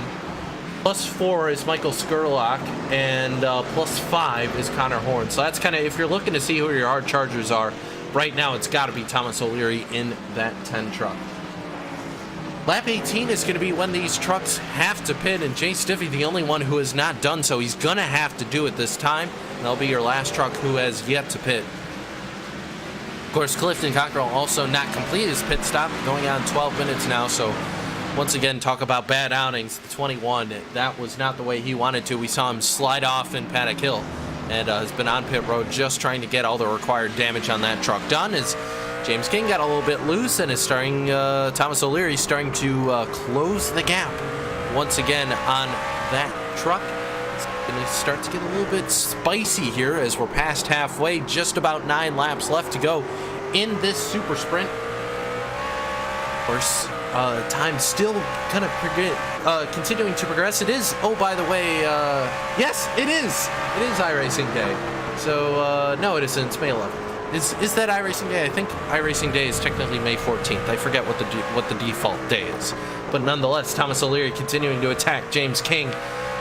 +4 is Michael Skurlock, and +5 is Connor Horn. So that's kind of, if you're looking to see who your hard chargers are, right now it's got to be Thomas O'Leary in that 10 truck. Lap 18 is going to be when these trucks have to pit, and Jay Stiffy, the only one who has not done so. He's going to have to do it this time. And that'll be your last truck who has yet to pit. Of course, Clifton Cockrell also not complete his pit stop, going on 12 minutes now, so once again, talk about bad outings. The 21, that was not the way he wanted to. We saw him slide off in Paddock Hill, and has been on pit road just trying to get all the required damage on that truck done, as James King got a little bit loose, and is starting, Thomas O'Leary starting to close the gap once again on that truck. It's going to start to get a little bit spicy here as we're past halfway, just about 9 laps left to go in this super sprint. Of course, time still kind of continuing to progress. It is, oh, by the way, yes, it is iRacing Day. So, no, it isn't. It's May 11th. Is that iRacing Day? I think iRacing Day is technically May 14th. I forget what the default day is. But nonetheless, Thomas O'Leary continuing to attack James King.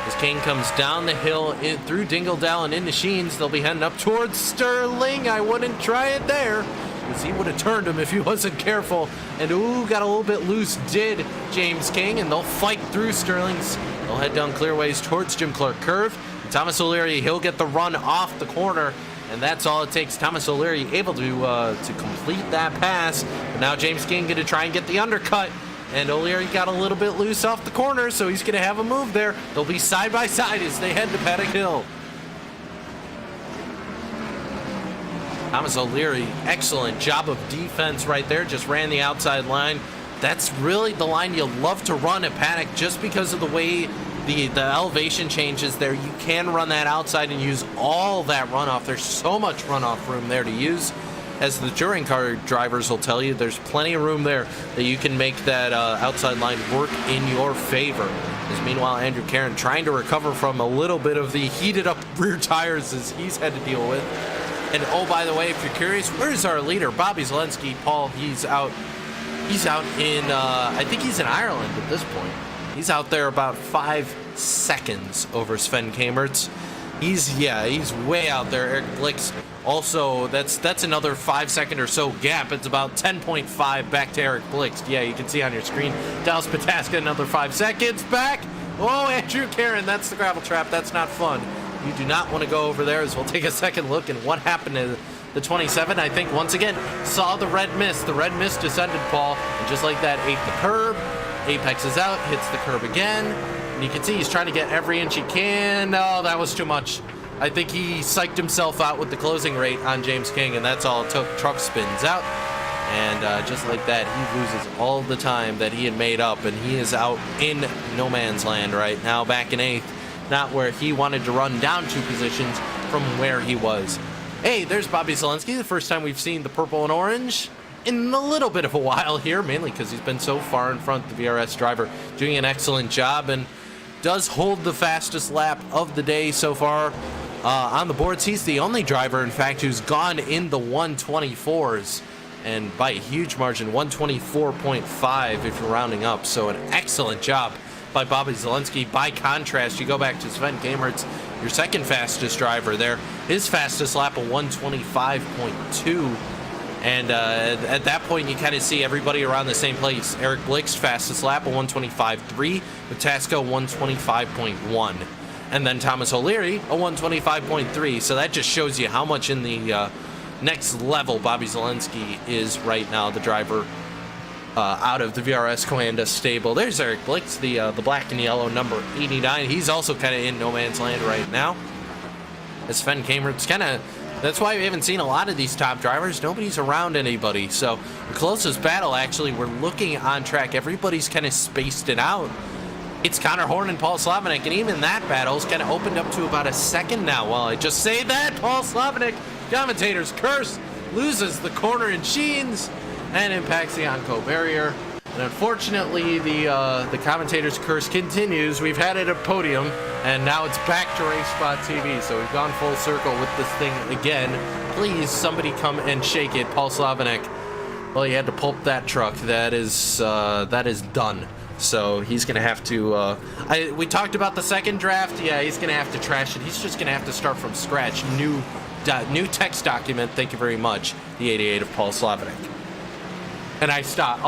As King comes down the hill through Dingledale and into Sheens, they'll be heading up towards Sterling. I wouldn't try it there. because he would have turned him if he wasn't careful. And ooh, got a little bit loose, did James King, and they'll fight through Sterling's. They'll head down clearways towards Jim Clark Curve. And Thomas O'Leary, he'll get the run off the corner, and that's all it takes. Thomas O'Leary able to complete that pass. But now James King going to try and get the undercut. And O'Leary got a little bit loose off the corner, so he's going to have a move there. They'll be side by side as they head to Paddock Hill. Thomas O'Leary, excellent job of defense right there. Just ran the outside line. That's really the line you love to run at Paddock, just because of the way the elevation changes there. You can run that outside and use all that runoff. There's so much runoff room there to use. As the touring car drivers will tell you, there's plenty of room there that you can make that outside line work in your favor. As meanwhile, Andrew Caron trying to recover from a little bit of the heated up rear tires as he's had to deal with. And oh, by the way, if you're curious, where's our leader, Bobby Zelensky? Paul, he's out in, I think he's in Ireland at this point. He's out there about 5 seconds over Sven Kamertz. He's way out there. Eric Blix also, that's another 5 second or so gap. It's about 10.5 back to Eric Blix. Yeah, you can see on your screen. Dallas Pataska, another 5 seconds back. Oh, Andrew Caron, that's the gravel trap. That's not fun. You do not want to go over there, as we'll take a second look at what happened to the 27. I think once again saw the red mist. The red mist descended, Paul, and just like that ate the curb. Apex is out, hits the curb again. And you can see he's trying to get every inch he can. Oh, that was too much. I think he psyched himself out with the closing rate on James King, and that's all it took. Truck spins out, and just like that, he loses all the time that he had made up, and he is out in no man's land right now, back in 8th. Not where he wanted to run down 2 positions from where he was. Hey, there's Bobby Zelensky, the first time we've seen the purple and orange in a little bit of a while here, mainly because he's been so far in front. The VRS driver doing an excellent job and does hold the fastest lap of the day so far on the boards. He's the only driver, in fact, who's gone in the 124s, and by a huge margin, 124.5 if you're rounding up. So an excellent job by Bobby Zelensky. By contrast, you go back to Sven Kamertz, your second fastest driver there. His fastest lap of 125.2. And at that point, you kind of see everybody around the same place. Eric Blix, fastest lap of 125.3, with Tasco 125.1. And then Thomas O'Leary, a 125.3. So that just shows you how much in the next level Bobby Zelensky is right now, the driver out of the VRS Coanda stable. There's Eric Blix, the black and yellow number 89. He's also kind of in no man's land right now. As Sven Kamertz kind of, that's why we haven't seen a lot of these top drivers. Nobody's around anybody. So the closest battle, actually, we're looking on track. Everybody's kind of spaced it out. It's Connor Horn and Paul Slavanek, and even that battle's kind of opened up to about a second now. While I just say that, Paul Slavanek, commentator's curse, loses the corner in Sheens and impacts the Onco barrier. And unfortunately, the commentator's curse continues. We've had it at podium, and now it's back to Race Spot TV. So we've gone full circle with this thing again. Please, somebody come and shake it. Paul Slavanek, well, he had to pulp that truck. That is done. So he's going to have to, we talked about the second draft. Yeah, he's going to have to trash it. He's just going to have to start from scratch. New text document. Thank you very much. The 88 of Paul Slavanek. And I'll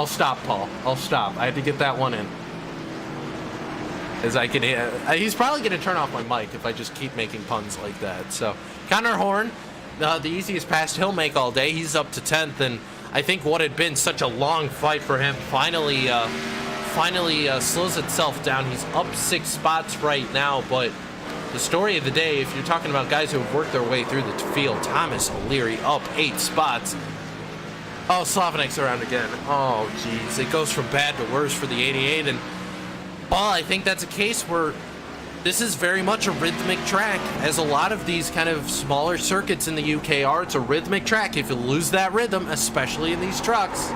stop, Paul. I'll stop. I had to get that one in. As I can, he's probably going to turn off my mic if I just keep making puns like that. So Connor Horn, the easiest pass he'll make all day. He's up to 10th, and I think what had been such a long fight for him finally slows itself down. He's up 6 spots right now, but the story of the day, if you're talking about guys who have worked their way through the field, Thomas O'Leary up 8 spots. Oh, Slavanek's around again. Oh, geez. It goes from bad to worse for the 88, and well, I think that's a case where this is very much a rhythmic track, as a lot of these kind of smaller circuits in the UK are. It's a rhythmic track. If you lose that rhythm, especially in these trucks,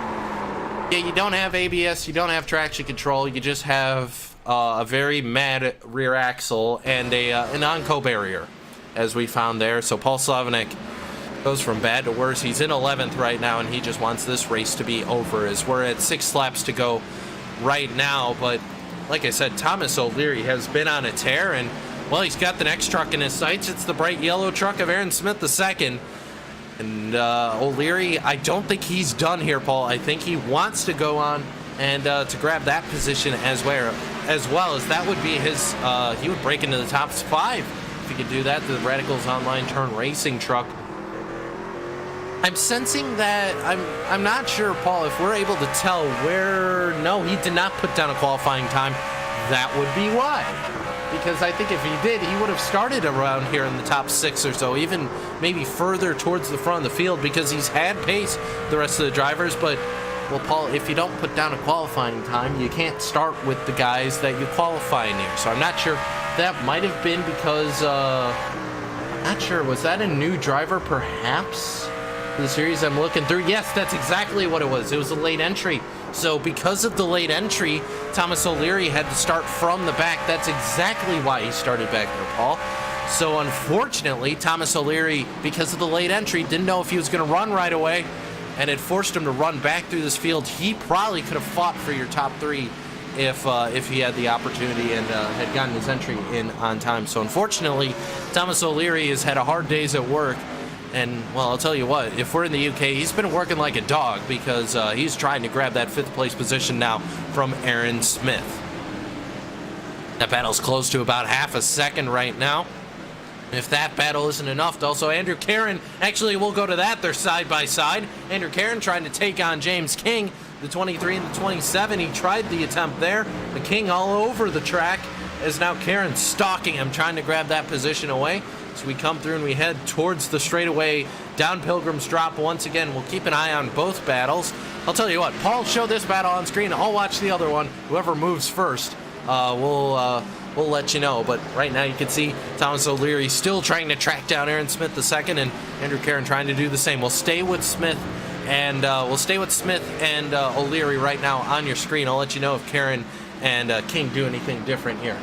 yeah, you don't have ABS, you don't have traction control, you just have a very mad rear axle and an Onco barrier, as we found there. So Paul Slavanek goes from bad to worse. He's in 11th right now, and he just wants this race to be over, as we're at 6 laps to go right now. But like I said, Thomas O'Leary has been on a tear, and well, he's got the next truck in his sights. It's the bright yellow truck of Aaron Smith II. And O'Leary, I don't think he's done here, Paul. I think he wants to go on and to grab that position as well as that would be his, he would break into the top 5 if he could do that. The Radicals Online Turn Racing truck. I'm sensing that, I'm not sure, Paul, if we're able to tell where, no, he did not put down a qualifying time. That would be why. Because I think if he did, he would have started around here in the top 6 or so, even maybe further towards the front of the field, because he's had pace the rest of the drivers. But, well, Paul, if you don't put down a qualifying time, you can't start with the guys that you qualify near. So I'm not sure. That might have been because, I'm not sure, was that a new driver perhaps? The series I'm looking through. Yes, that's exactly what it was. It was a late entry. So because of the late entry, Thomas O'Leary had to start from the back. That's exactly why he started back there, Paul. So unfortunately, Thomas O'Leary, because of the late entry, didn't know if he was going to run right away, and it forced him to run back through this field. He probably could have fought for your top 3 if he had the opportunity and had gotten his entry in on time. So unfortunately, Thomas O'Leary has had a hard days at work. And, well, I'll tell you what, if we're in the UK, he's been working like a dog because he's trying to grab that 5th place position now from Aaron Smith. That battle's close to about half a second right now. If that battle isn't enough, also Andrew Caron, actually we'll go to that, they're side by side. Andrew Caron trying to take on James King, the 23 and the 27. He tried the attempt there. The King all over the track as now Caron stalking him, trying to grab that position away. So we come through and we head towards the straightaway down Pilgrim's Drop once again. We'll keep an eye on both battles. I'll tell you what, Paul, show this battle on screen. I'll watch the other one. Whoever moves first, we'll let you know. But right now you can see Thomas O'Leary still trying to track down Aaron Smith II, and Andrew Caron trying to do the same. We'll stay with Smith and O'Leary right now on your screen. I'll let you know if Caron and King do anything different here.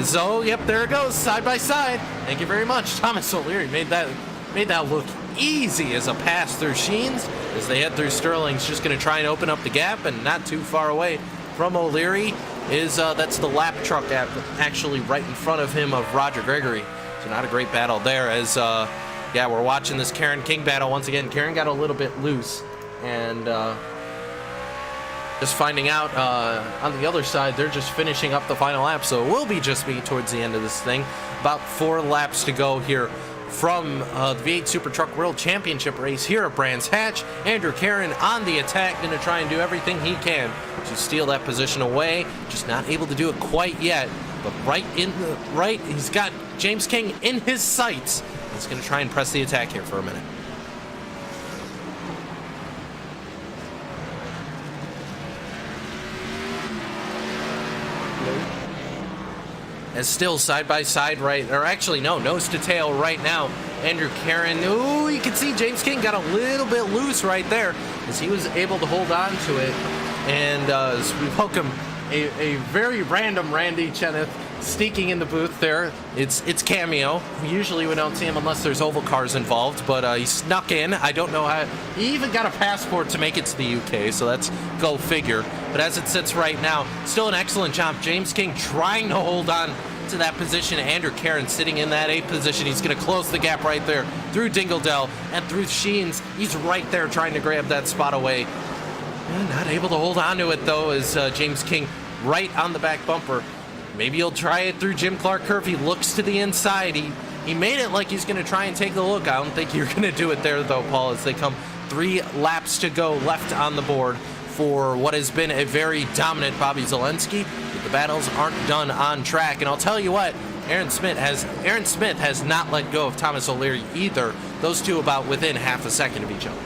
So, yep, there it goes, side by side. Thank you very much. Thomas O'Leary made that look easy as a pass through Sheens. As they head through Sterling's just going to try and open up the gap, and not too far away from O'Leary is that's the lap truck actually right in front of him of Roger Gregory. So not a great battle there as, yeah, we're watching this Caron King battle once again. Caron got a little bit loose, and just finding out on the other side, they're just finishing up the final lap, so it will be just me towards the end of this thing. About 4 laps to go here from the V8 Super Truck World Championship race here at Brands Hatch. Andrew Caron on the attack, going to try and do everything he can to steal that position away. Just not able to do it quite yet, but he's got James King in his sights. He's going to try and press the attack here for a minute. As still side by side right, or actually no, nose to tail right now. Andrew Caron, ooh, you can see James King got a little bit loose right there as he was able to hold on to it. And as we welcome a very random Randy Cheneth sneaking in the booth there. It's cameo. Usually we don't see him unless there's oval cars involved, but he snuck in. I don't know how. He even got a passport to make it to the UK, so that's go figure. But as it sits right now, still an excellent job. James King trying to hold on to that position. Andrew Caron sitting in that 8th position. He's going to close the gap right there through Dingledell and through Sheens. He's right there trying to grab that spot away. And not able to hold on to it, though, as James King right on the back bumper. Maybe he'll try it through Jim Clark curve. He looks to the inside. He made it like he's going to try and take the look. I don't think you're going to do it there, though, Paul, as they come 3 laps to go left on the board for what has been a very dominant Bobby Zelensky. But the battles aren't done on track. And I'll tell you what, Aaron Smith has not let go of Thomas O'Leary either. Those two about within half a second of each other.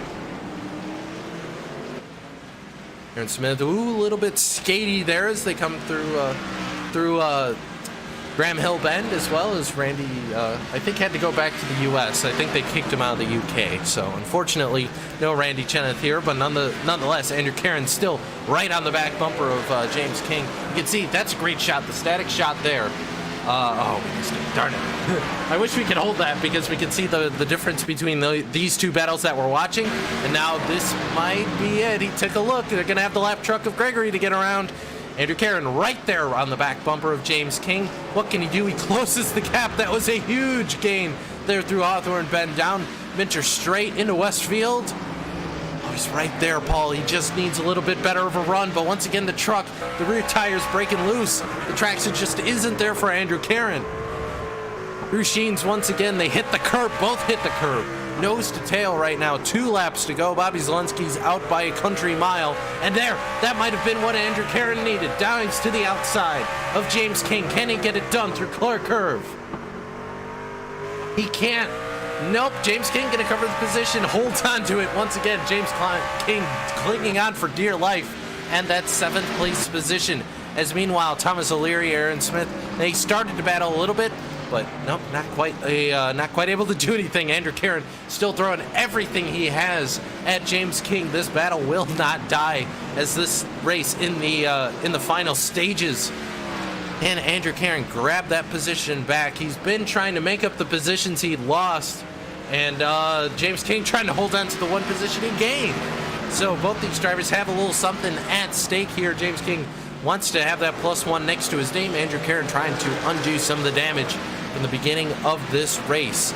Aaron Smith, ooh, a little bit skatey there as they come through Graham Hill Bend, as well as Randy, I think, had to go back to the U.S. I think they kicked him out of the U.K. So, unfortunately, no Randy Cheneth here. But nonetheless, Andrew Caron still right on the back bumper of James King. You can see that's a great shot, the static shot there. Oh, we missed it. Darn it. I wish we could hold that because we can see the difference between these two battles that we're watching. And now this might be it. He took a look. They're going to have the lap truck of Gregory to get around. Andrew Caron right there on the back bumper of James King. What can he do? He closes the gap. That was a huge gain there through Hawthorne Bend down Minter straight into Westfield. Oh, he's right there, Paul. He just needs a little bit better of a run, but once again, the truck, the rear tire's breaking loose. The traction just isn't there for Andrew Caron. Rear sheens, once again, they hit the curb. Both hit the curb. Nose to tail right now. 2 laps to go. Bobby Zalenski's out by a country mile. And there, that might have been what Andrew Caron needed. Dives to the outside of James King. Can he get it done through Clark Curve? He can't. Nope, James King gonna cover the position. Holds on to it once again. James King clinging on for dear life. And that 7th place position. As meanwhile, Thomas O'Leary, Aaron Smith, they started to battle a little bit. But nope, not quite able to do anything. Andrew Caron still throwing everything he has at James King. This battle will not die as this race in the final stages. And Andrew Caron grabbed that position back. He's been trying to make up the positions he lost, and James King trying to hold on to the one position he gained. So both these drivers have a little something at stake here. James King wants to have that +1 next to his name. Andrew Caron trying to undo some of the damage from the beginning of this race.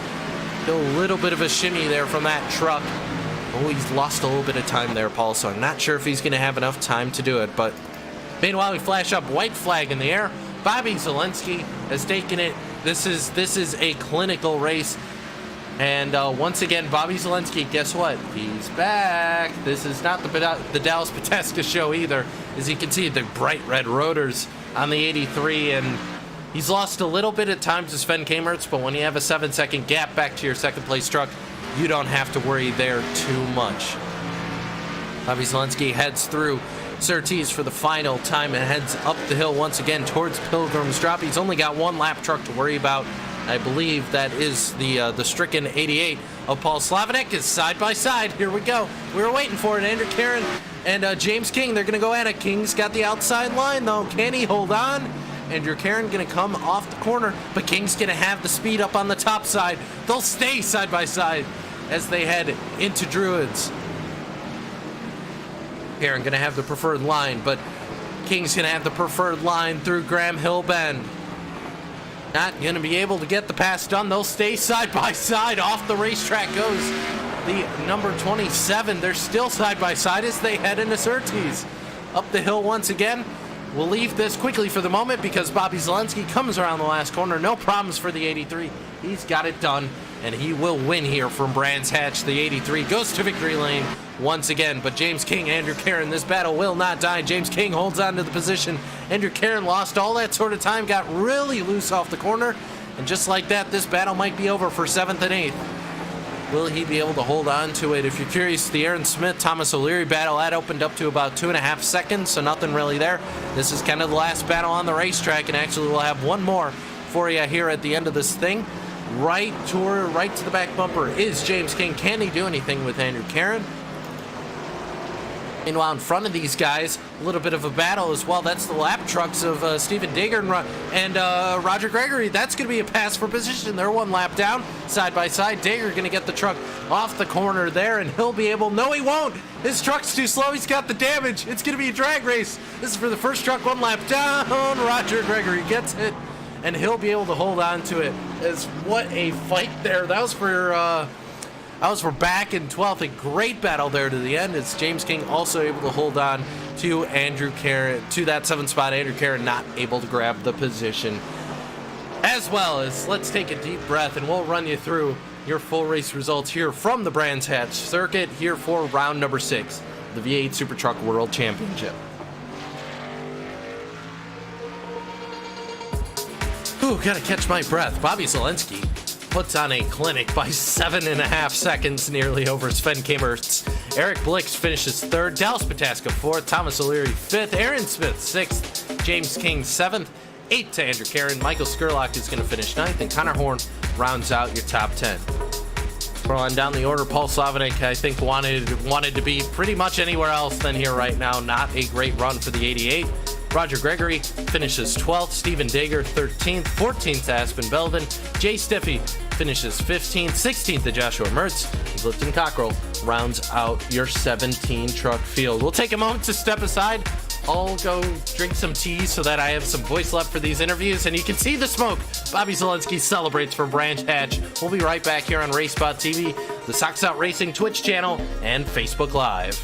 Still a little bit of a shimmy there from that truck. Oh, he's lost a little bit of time there, Paul, so I'm not sure if he's going to have enough time to do it. But meanwhile, we flash up white flag in the air. Bobby Zalenski has taken it. This is a clinical race. And once again, Bobby Zalenski, guess what? He's back. This is not the Dallas Pataska show either. As you can see, the bright red rotors on the 83, and he's lost a little bit at times to Sven Kamertz, but when you have a 7-second gap back to your 2nd place truck, you don't have to worry there too much. Bobby Zalenski heads through Surtees for the final time and heads up the hill once again towards Pilgrim's Drop. He's only got 1 lap truck to worry about. I believe that is the stricken 88 of Paul Slavinek is side by side. Here we go. We were waiting for it. Andrew Caron and James King, they're going to go at it. King's got the outside line, though. Can he hold on? Andrew Caron going to come off the corner, but King's going to have the speed up on the top side. They'll stay side by side as they head into Druids. Caron going to have the preferred line, but King's going to have the preferred line through Graham Hill Bend. Not going to be able to get the pass done. They'll stay side by side. Off the racetrack goes the number 27. They're still side by side as they head into Surtees. Up the hill once again. We'll leave this quickly for the moment because Bobby Zalenski comes around the last corner. No problems for the 83. He's got it done, and he will win here from Brands Hatch. The 83 goes to victory lane once again, but James King, Andrew Caron, this battle will not die. James King holds on to the position. Andrew Caron lost all that sort of time, got really loose off the corner, and just like that, this battle might be over for 7th and 8th. Will he be able to hold on to it? If you're curious, the Aaron Smith, Thomas O'Leary battle, that opened up to about 2.5 seconds, so nothing really there. This is kind of the last battle on the racetrack, and actually we'll have one more for you here at the end of this thing. Right to the back bumper is James King. Can he do anything with Andrew Caron? Meanwhile, in front of these guys, a little bit of a battle as well. That's the lap trucks of Stephen Digger and Roger Gregory. That's going to be a pass for position. They're 1 lap down, side by side. Digger going to get the truck off the corner there, and he'll be able... No, he won't. His truck's too slow. He's got the damage. It's going to be a drag race. This is for the first truck, 1 lap down. Roger Gregory gets it, and he'll be able to hold on to it. As what a fight there. That was for back in 12th. A great battle there to the end. It's James King also able to hold on to Andrew Caron, to that 7th spot. Andrew Caron not able to grab the position. As well as, let's take a deep breath and we'll run you through your full race results here from the Brands Hatch circuit here for round number 6, the V8 SuperTruck World Championship. Ooh, gotta catch my breath. Bobby Zalenski puts on a clinic by 7.5 seconds, nearly over Sven Kamertz. Eric Blix finishes 3rd, Dallas Pataska 4th, Thomas O'Leary 5th, Aaron Smith 6th, James King 7th, 8th to Andrew Caron. Michael Skurlock is going to finish 9th, and Connor Horn rounds out your top 10. Scrolling down the order, Paul Slavinek, I think, wanted to be pretty much anywhere else than here right now. Not a great run for the 88. Roger Gregory finishes 12th, Stephen Digger 13th, 14th to Aspen Belvin, Jay Stiffy finishes 15th, 16th to Joshua Mertz, and Lipton Cockrell rounds out your 17 truck field. We'll take a moment to step aside, I'll go drink some tea so that I have some voice left for these interviews, and you can see the smoke. Bobby Zelensky celebrates for Branch Hatch. We'll be right back here on RaceSpot TV, the Socks Out Racing Twitch channel, and Facebook Live.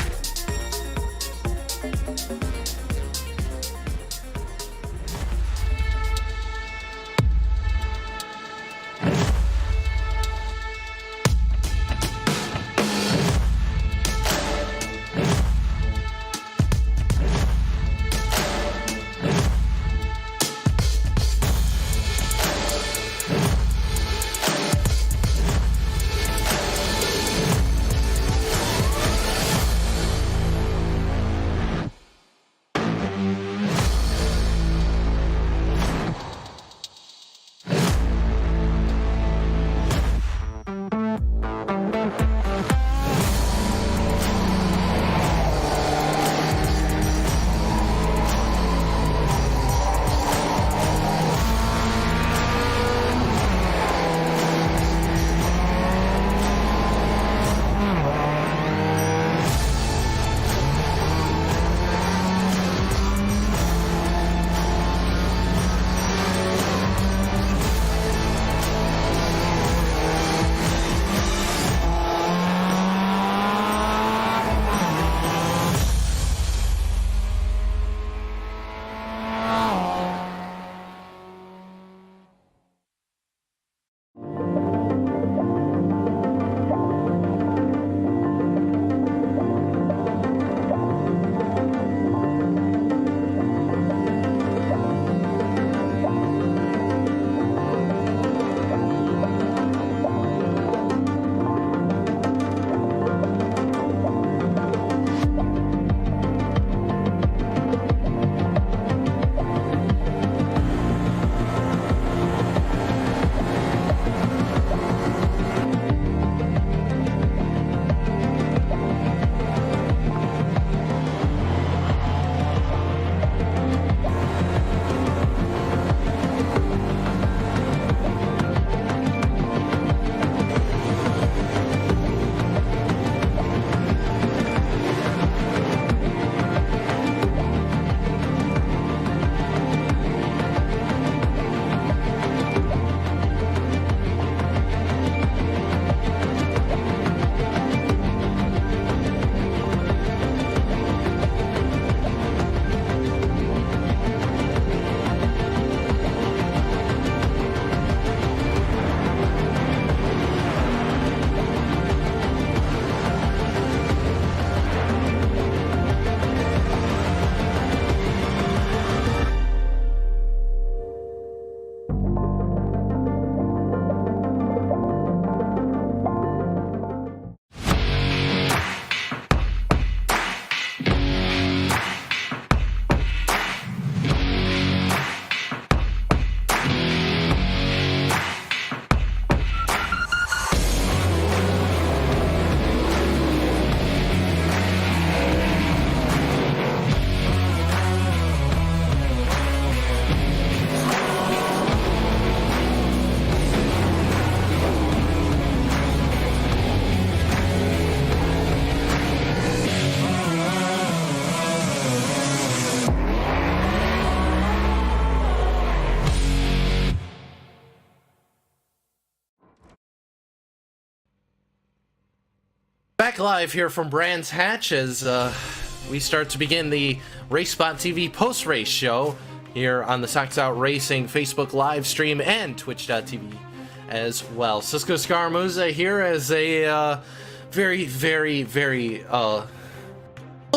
Back live here from Brands Hatch as we start to begin the RaceSpot TV post-race show here on the Socks Out Racing Facebook live stream and Twitch.tv as well. Cisco Scaramuza here as a very little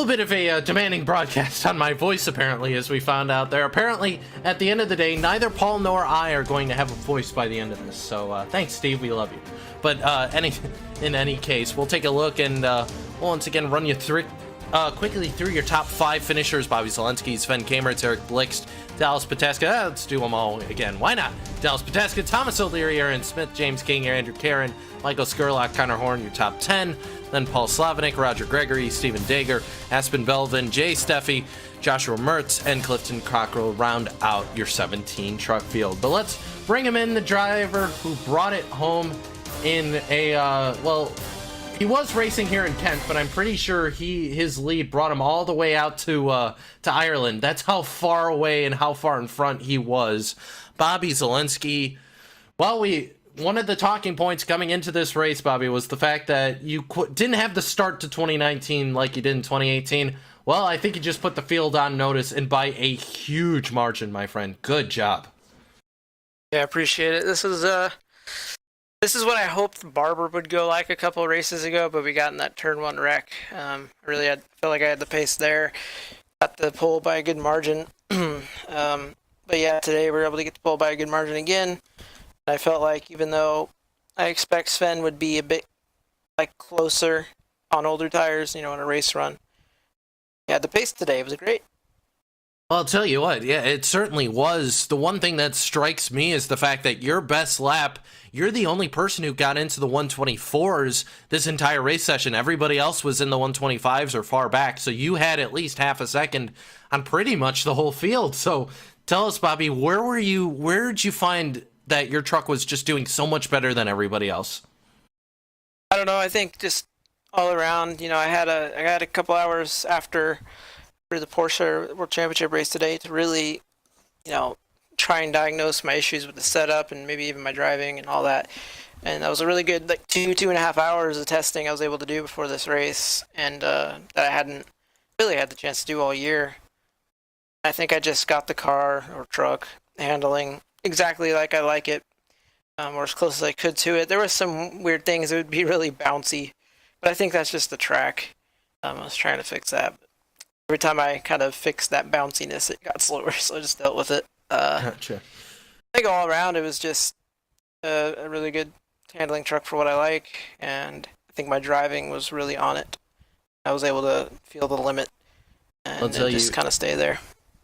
bit of a demanding broadcast on my voice, apparently, as we found out there. Apparently, at the end of the day, neither Paul nor I are going to have a voice by the end of this. So thanks, Steve. We love you. But in any case, we'll take a look and we'll once again run you through quickly through your top 5 finishers. Bobby Zelensky, Sven Kamertz, Eric Blixt, Dallas Pataska. Let's do them all again. Why not? Dallas Pataska, Thomas O'Leary, Aaron Smith, James King, Andrew Karen, Michael Skurlock, Connor Horn, your top 10. Then Paul Slavinik, Roger Gregory, Stephen Dager, Aspen Belvin, Jay Steffi, Joshua Mertz, and Clifton Cockrell round out your 17 truck field. But let's bring him in, the driver who brought it home in a, He was racing here in Kent, but I'm pretty sure his lead brought him all the way out to Ireland. That's how far away and how far in front he was. Bobby Zalenski, well, one of the talking points coming into this race, Bobby, was the fact that you didn't have the start to 2019 like you did in 2018. Well, I think you just put the field on notice, and by a huge margin, my friend. Good job. Yeah, I appreciate it. This is what I hoped Barber would go like a couple of races ago, but we got in that turn one wreck. Really, I felt like I had the pace there. Got the pole by a good margin. But yeah, today we were able to get the pole by a good margin again. I felt like even though I expect Sven would be a bit like closer on older tires, in a race run. Yeah, the pace today was great. Well, I'll tell you what, yeah, it certainly was. The one thing that strikes me is the fact that your best lap, you're the only person who got into the 124s this entire race session. Everybody else was in the 125s or far back, so you had at least half a second on pretty much the whole field. So tell us, Bobby, where did you find that your truck was just doing so much better than everybody else? I don't know, I think just all around, I had a couple hours after the Porsche World Championship race today to really, try and diagnose my issues with the setup and maybe even my driving and all that. And that was a really good, 2.5 hours of testing I was able to do before this race, and that I hadn't really had the chance to do all year. I think I just got the car or truck handling exactly like I like it, or as close as I could to it. There were some weird things that would be really bouncy, but I think that's just the track. I was trying to fix that. Every time I kind of fixed that bounciness, it got slower, so I just dealt with it. Gotcha. I think all around it was just a really good handling truck for what I like, and I think my driving was really on it. I was able to feel the limit and just kind of stay there.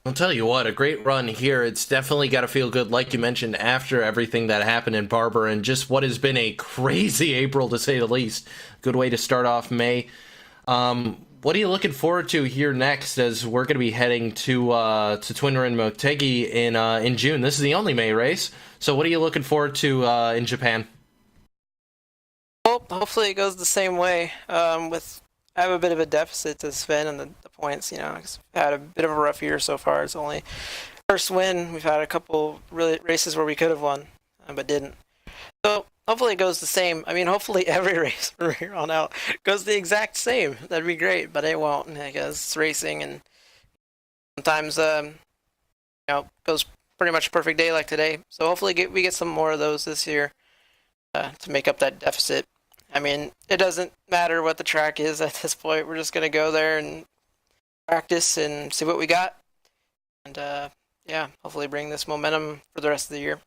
I'll tell you what, a great run here. It's definitely got to feel good, like you mentioned, after everything that happened in Barber and just what has been a crazy April, to say the least. Good way to start off May. What are you looking forward to here next, as we're going to be heading to Twinner and Motegi in June? This is the only May race, so what are you looking forward to in Japan? Well, hopefully it goes the same way. I have a bit of a deficit to Sven and the points. I've had a bit of a rough year so far. It's only first win. We've had a couple really races where we could have won, but didn't. So hopefully it goes the same. I mean, hopefully every race from here on out goes the exact same. That'd be great, but it won't, because it's racing, and sometimes goes pretty much a perfect day like today. So hopefully we get some more of those this year to make up that deficit. I mean, it doesn't matter what the track is at this point. We're just going to go there and practice and see what we got. And, hopefully bring this momentum for the rest of the year.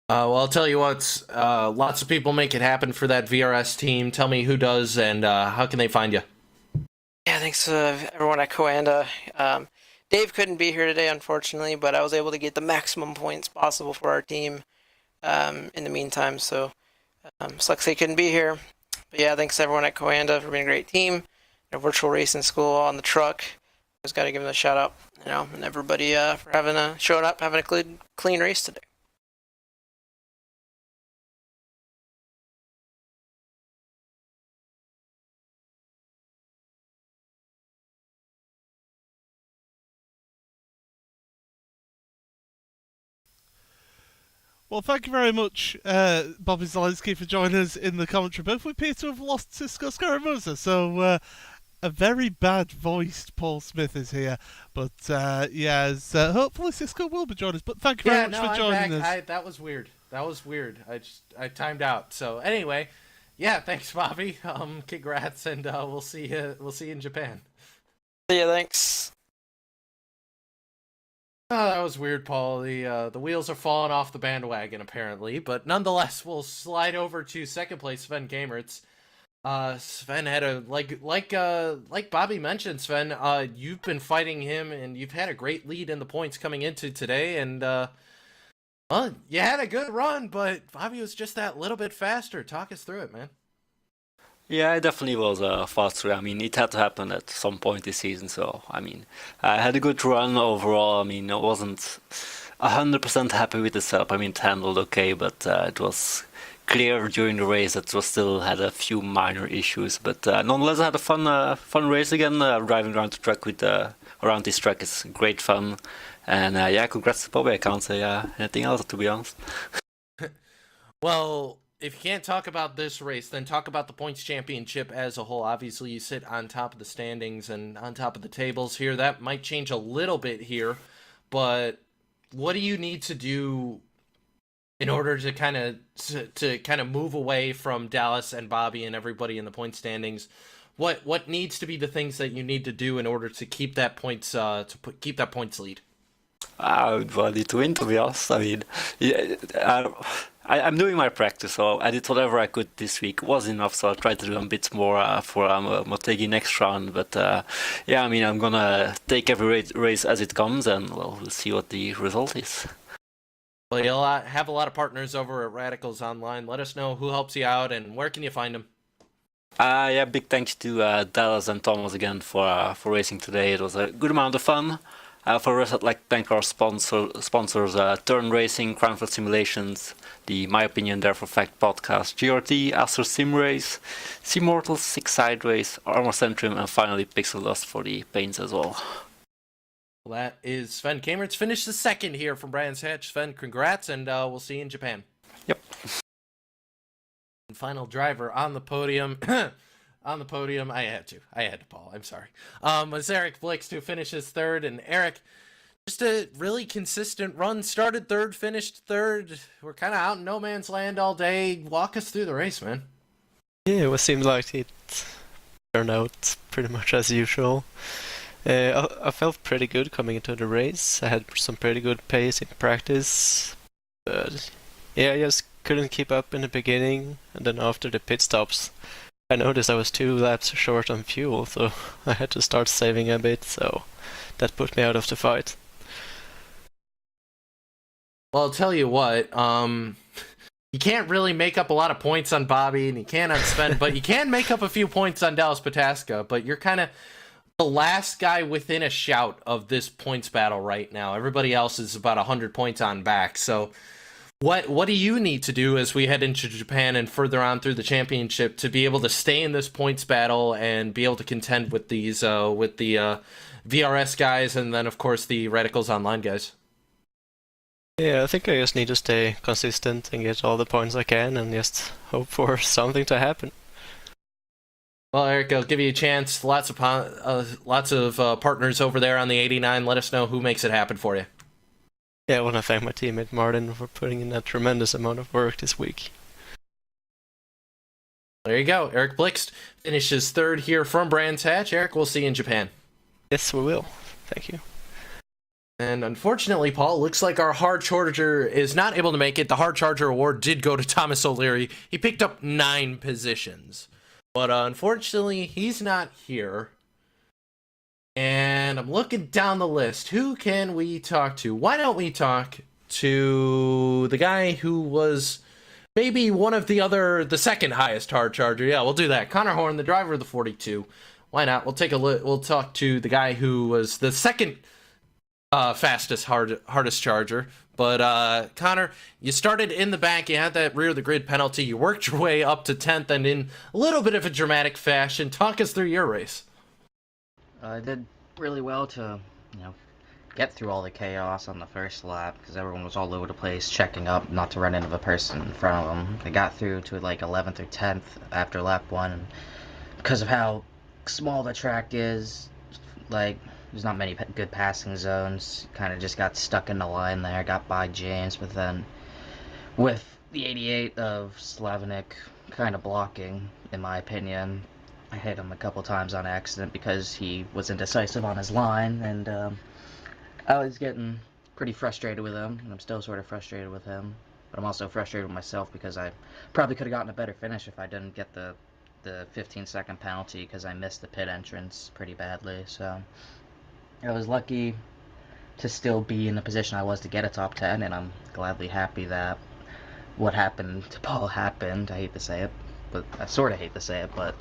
Well, I'll tell you what, lots of people make it happen for that VRS team. Tell me who does, and how can they find you? Yeah, thanks everyone at Coanda. Dave couldn't be here today, unfortunately, but I was able to get the maximum points possible for our team in the meantime. So sucks they couldn't be here. But yeah, thanks everyone at Coanda for being a great team. A virtual racing school on the truck. Just got to give them a shout out, and everybody for showing up, having a clean race today. Well, thank you very much, Bobby Zalenski, for joining us in the commentary booth. We appear to have lost Cisco Scaramuza, so a very bad-voiced Paul Smith is here. But, hopefully Cisco will be joining us. But thank you very much for joining us. That was weird. I timed out. So, anyway, yeah, thanks, Bobby. Congrats, and we'll see you in Japan. Yeah, thanks. Oh, that was weird, Paul. The wheels are falling off the bandwagon, apparently. But nonetheless, we'll slide over to second place, Sven Gamertz. Sven had like Bobby mentioned, Sven, you've been fighting him, and you've had a great lead in the points coming into today, and, you had a good run, but Bobby was just that little bit faster. Talk us through it, man. Yeah, it definitely was faster. I mean, it had to happen at some point this season. So, I mean, I had a good run overall. I mean, I wasn't 100% happy with the setup. I mean, it handled okay, but it was clear during the race that we still had a few minor issues, but nonetheless, I had a fun race again. Driving around the track around this track is great fun, and yeah, congrats to Bobby. I can't say anything else, to be honest. Well, if you can't talk about this race, then talk about the points championship as a whole. Obviously, you sit on top of the standings and on top of the tables here. That might change a little bit here, but what do you need to do in order to kind of move away from Dallas and Bobby and everybody in the point standings? What needs to be the things that you need to do in order to keep that points keep that points lead? I would want it to win, to be honest. I mean, yeah, I'm doing my practice, so I did whatever I could this week. It was enough, so I'll try to do a bit more for Motegi next round. But yeah, I mean, I'm gonna take every race as it comes, and well, we'll see what the result is. Well, you'll have a lot of partners over at Radicals Online. Let us know who helps you out and where can you find them. Yeah, big thanks to Dallas and Thomas again for racing today. It was a good amount of fun. For the rest, I'd like to thank our sponsors, Turn Racing, Cranford Simulations, the My Opinion Therefore Fact podcast, GRT, Aster Sim Race, Seamortals, Six Side Race, Armor Centrum, and finally Pixel Dust for the paints as well. Well, that is Sven Kamertz. Finished the second here from Brands Hatch. Sven, congrats, and we'll see you in Japan. Yep. Final driver on the podium. On the podium, I had to, Paul. I'm sorry. Was Eric Blixt, who finishes third, and Eric, just a really consistent run. Started third, finished third. We're kind of out in no man's land all day. Walk us through the race, man. Yeah, it seemed like it turned out pretty much as usual. I felt pretty good coming into the race. I had some pretty good pace in practice, but yeah, I just couldn't keep up in the beginning, and then after the pit stops, I noticed I was 2 laps short on fuel, so I had to start saving a bit, so that put me out of the fight. Well, I'll tell you what, you can't really make up a lot of points on Bobby, and you can't on Sven, but you can make up a few points on Dallas Pataska, but you're kind of the last guy within a shout of this points battle right now. Everybody else is about 100 points on back, so What do you need to do as we head into Japan and further on through the championship to be able to stay in this points battle and be able to contend with these with the VRS guys and then of course the Radicals Online guys? Yeah, I think I just need to stay consistent and get all the points I can and just hope for something to happen. Well, Eric, I'll give you a chance. Lots of partners over there on the 89. Let us know who makes it happen for you. Yeah, I want to thank my teammate Martin for putting in a tremendous amount of work this week. There you go. Eric Blixt finishes third here from Brands Hatch. Eric, we'll see you in Japan. Yes, we will. Thank you. And unfortunately, Paul, looks like our hard charger is not able to make it. The hard charger award did go to Thomas O'Leary. He picked up 9 positions. But unfortunately, he's not here. And I'm looking down the list. Who can we talk to? Why don't we talk to the guy who was maybe the second highest hard charger? Yeah, we'll do that. Connor Horn, the driver of the 42. Why not? We'll take a look. We'll talk to the guy who was the second fastest hardest charger. But Connor, you started in the back. You had that rear of the grid penalty. You worked your way up to 10th, and in a little bit of a dramatic fashion, talk us through your race. I did really well to, get through all the chaos on the first lap because everyone was all over the place checking up not to run into the person in front of them. I got through to like 11th or 10th after lap 1, and because of how small the track is, like, there's not many good passing zones. Kind of just got stuck in the line there, got by James, but then with the 88 of Slavenik kind of blocking, in my opinion, I hit him a couple times on accident because he was indecisive on his line, and I was getting pretty frustrated with him, and I'm still sort of frustrated with him. But I'm also frustrated with myself because I probably could have gotten a better finish if I didn't get the 15-second penalty because I missed the pit entrance pretty badly. So I was lucky to still be in the position I was to get a top 10, and I'm gladly happy that what happened to Paul happened. I hate to say it, but I sort of hate to say it, but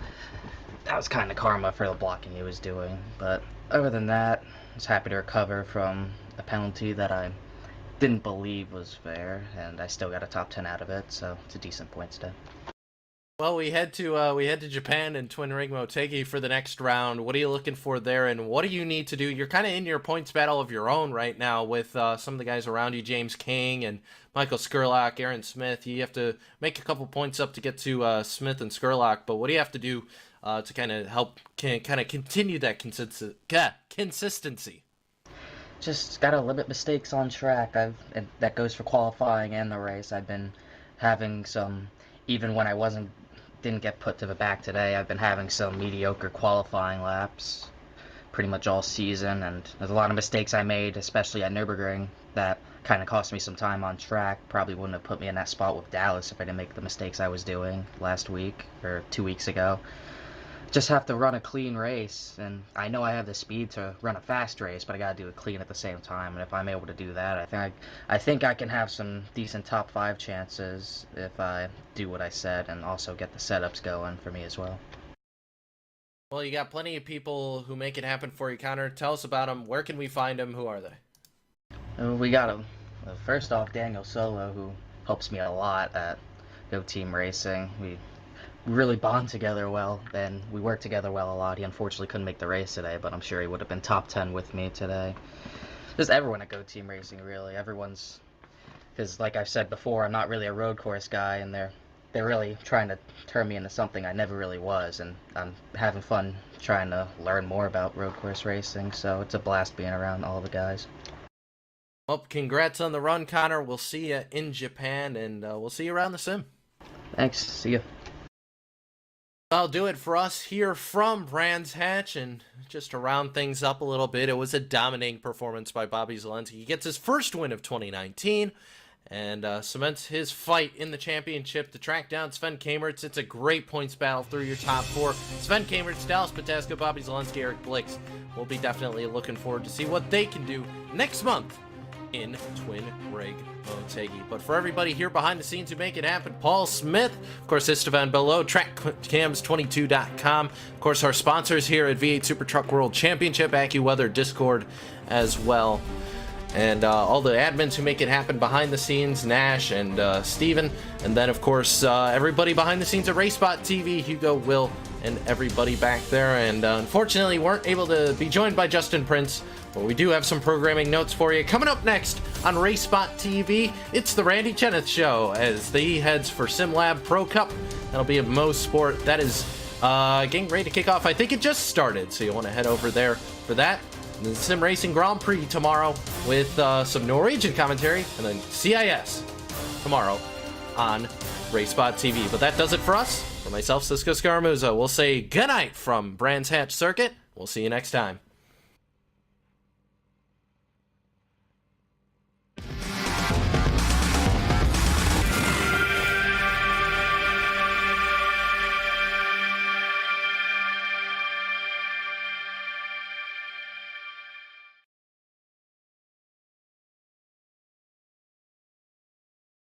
that was kind of karma for the blocking he was doing. But other than that, I was happy to recover from a penalty that I didn't believe was fair, and I still got a top 10 out of it, so it's a decent points day. Well, we head to Japan and Twin Ring Motegi for the next round. What are you looking for there, and what do you need to do? You're kind of in your points battle of your own right now with some of the guys around you, James King and Michael Skurlock, Aaron Smith. You have to make a couple points up to get to Smith and Skurlock, but what do you have to do to kind of help continue that consistency? Just gotta limit mistakes on track. And that goes for qualifying and the race. I've been having some, even when I didn't get put to the back today, I've been having some mediocre qualifying laps pretty much all season, and there's a lot of mistakes I made, especially at Nürburgring, that kind of cost me some time on track. Probably wouldn't have put me in that spot with Dallas if I didn't make the mistakes I was doing last week or 2 weeks ago. Just have to run a clean race, and I know I have the speed to run a fast race, but I gotta do it clean at the same time. And if I'm able to do that, I think I can have some decent top 5 chances if I do what I said, and also get the setups going for me as well. Well, you got plenty of people who make it happen for you, Connor. Tell us about them. Where can we find them? Who are they? We got him. First off, Daniel Solo, who helps me a lot at Go Team Racing. We really bond together well, and we work together well a lot. He unfortunately couldn't make the race today, but I'm sure he would have been top 10 with me today. Just everyone at Go Team Racing, really. Everyone's, because like I've said before, I'm not really a road course guy, and they're really trying to turn me into something I never really was, and I'm having fun trying to learn more about road course racing, so it's a blast being around all the guys. Well, congrats on the run, Connor. We'll see you in Japan, and we'll see you around the sim. Thanks. See you. That'll do it for us here from Brands Hatch, and just to round things up a little bit, it was a dominating performance by Bobby Zalenski. He gets his first win of 2019 and cements his fight in the championship to track down Sven Kamertz. It's a great points battle through your top 4. Sven Kamertz, Dallas Pataska, Bobby Zalenski, Eric Blix. We'll be definitely looking forward to see what they can do next month in Twin Rig Motegi. But for everybody here behind the scenes who make it happen, Paul Smith, of course, Istvan Below, TrackCams22.com, of course, our sponsors here at V8 Super Truck World Championship, AccuWeather, Discord as well, and all the admins who make it happen behind the scenes, Nash and Steven, and then, of course, everybody behind the scenes at RaceSpot TV, Hugo, Will, and everybody back there. And unfortunately, weren't able to be joined by Justin Prince, but we do have some programming notes for you. Coming up next on RaceSpot TV, it's the Randy Cheneth Show as he heads for SimLab Pro Cup. That'll be at Mo Sport. That is getting ready to kick off. I think it just started, so you'll want to head over there for that. And then Sim Racing Grand Prix tomorrow with some Norwegian commentary, and then CIS tomorrow on RaceSpot TV. But that does it for us. For myself, Cisco Scaramuza, we'll say goodnight from Brands Hatch Circuit. We'll see you next time.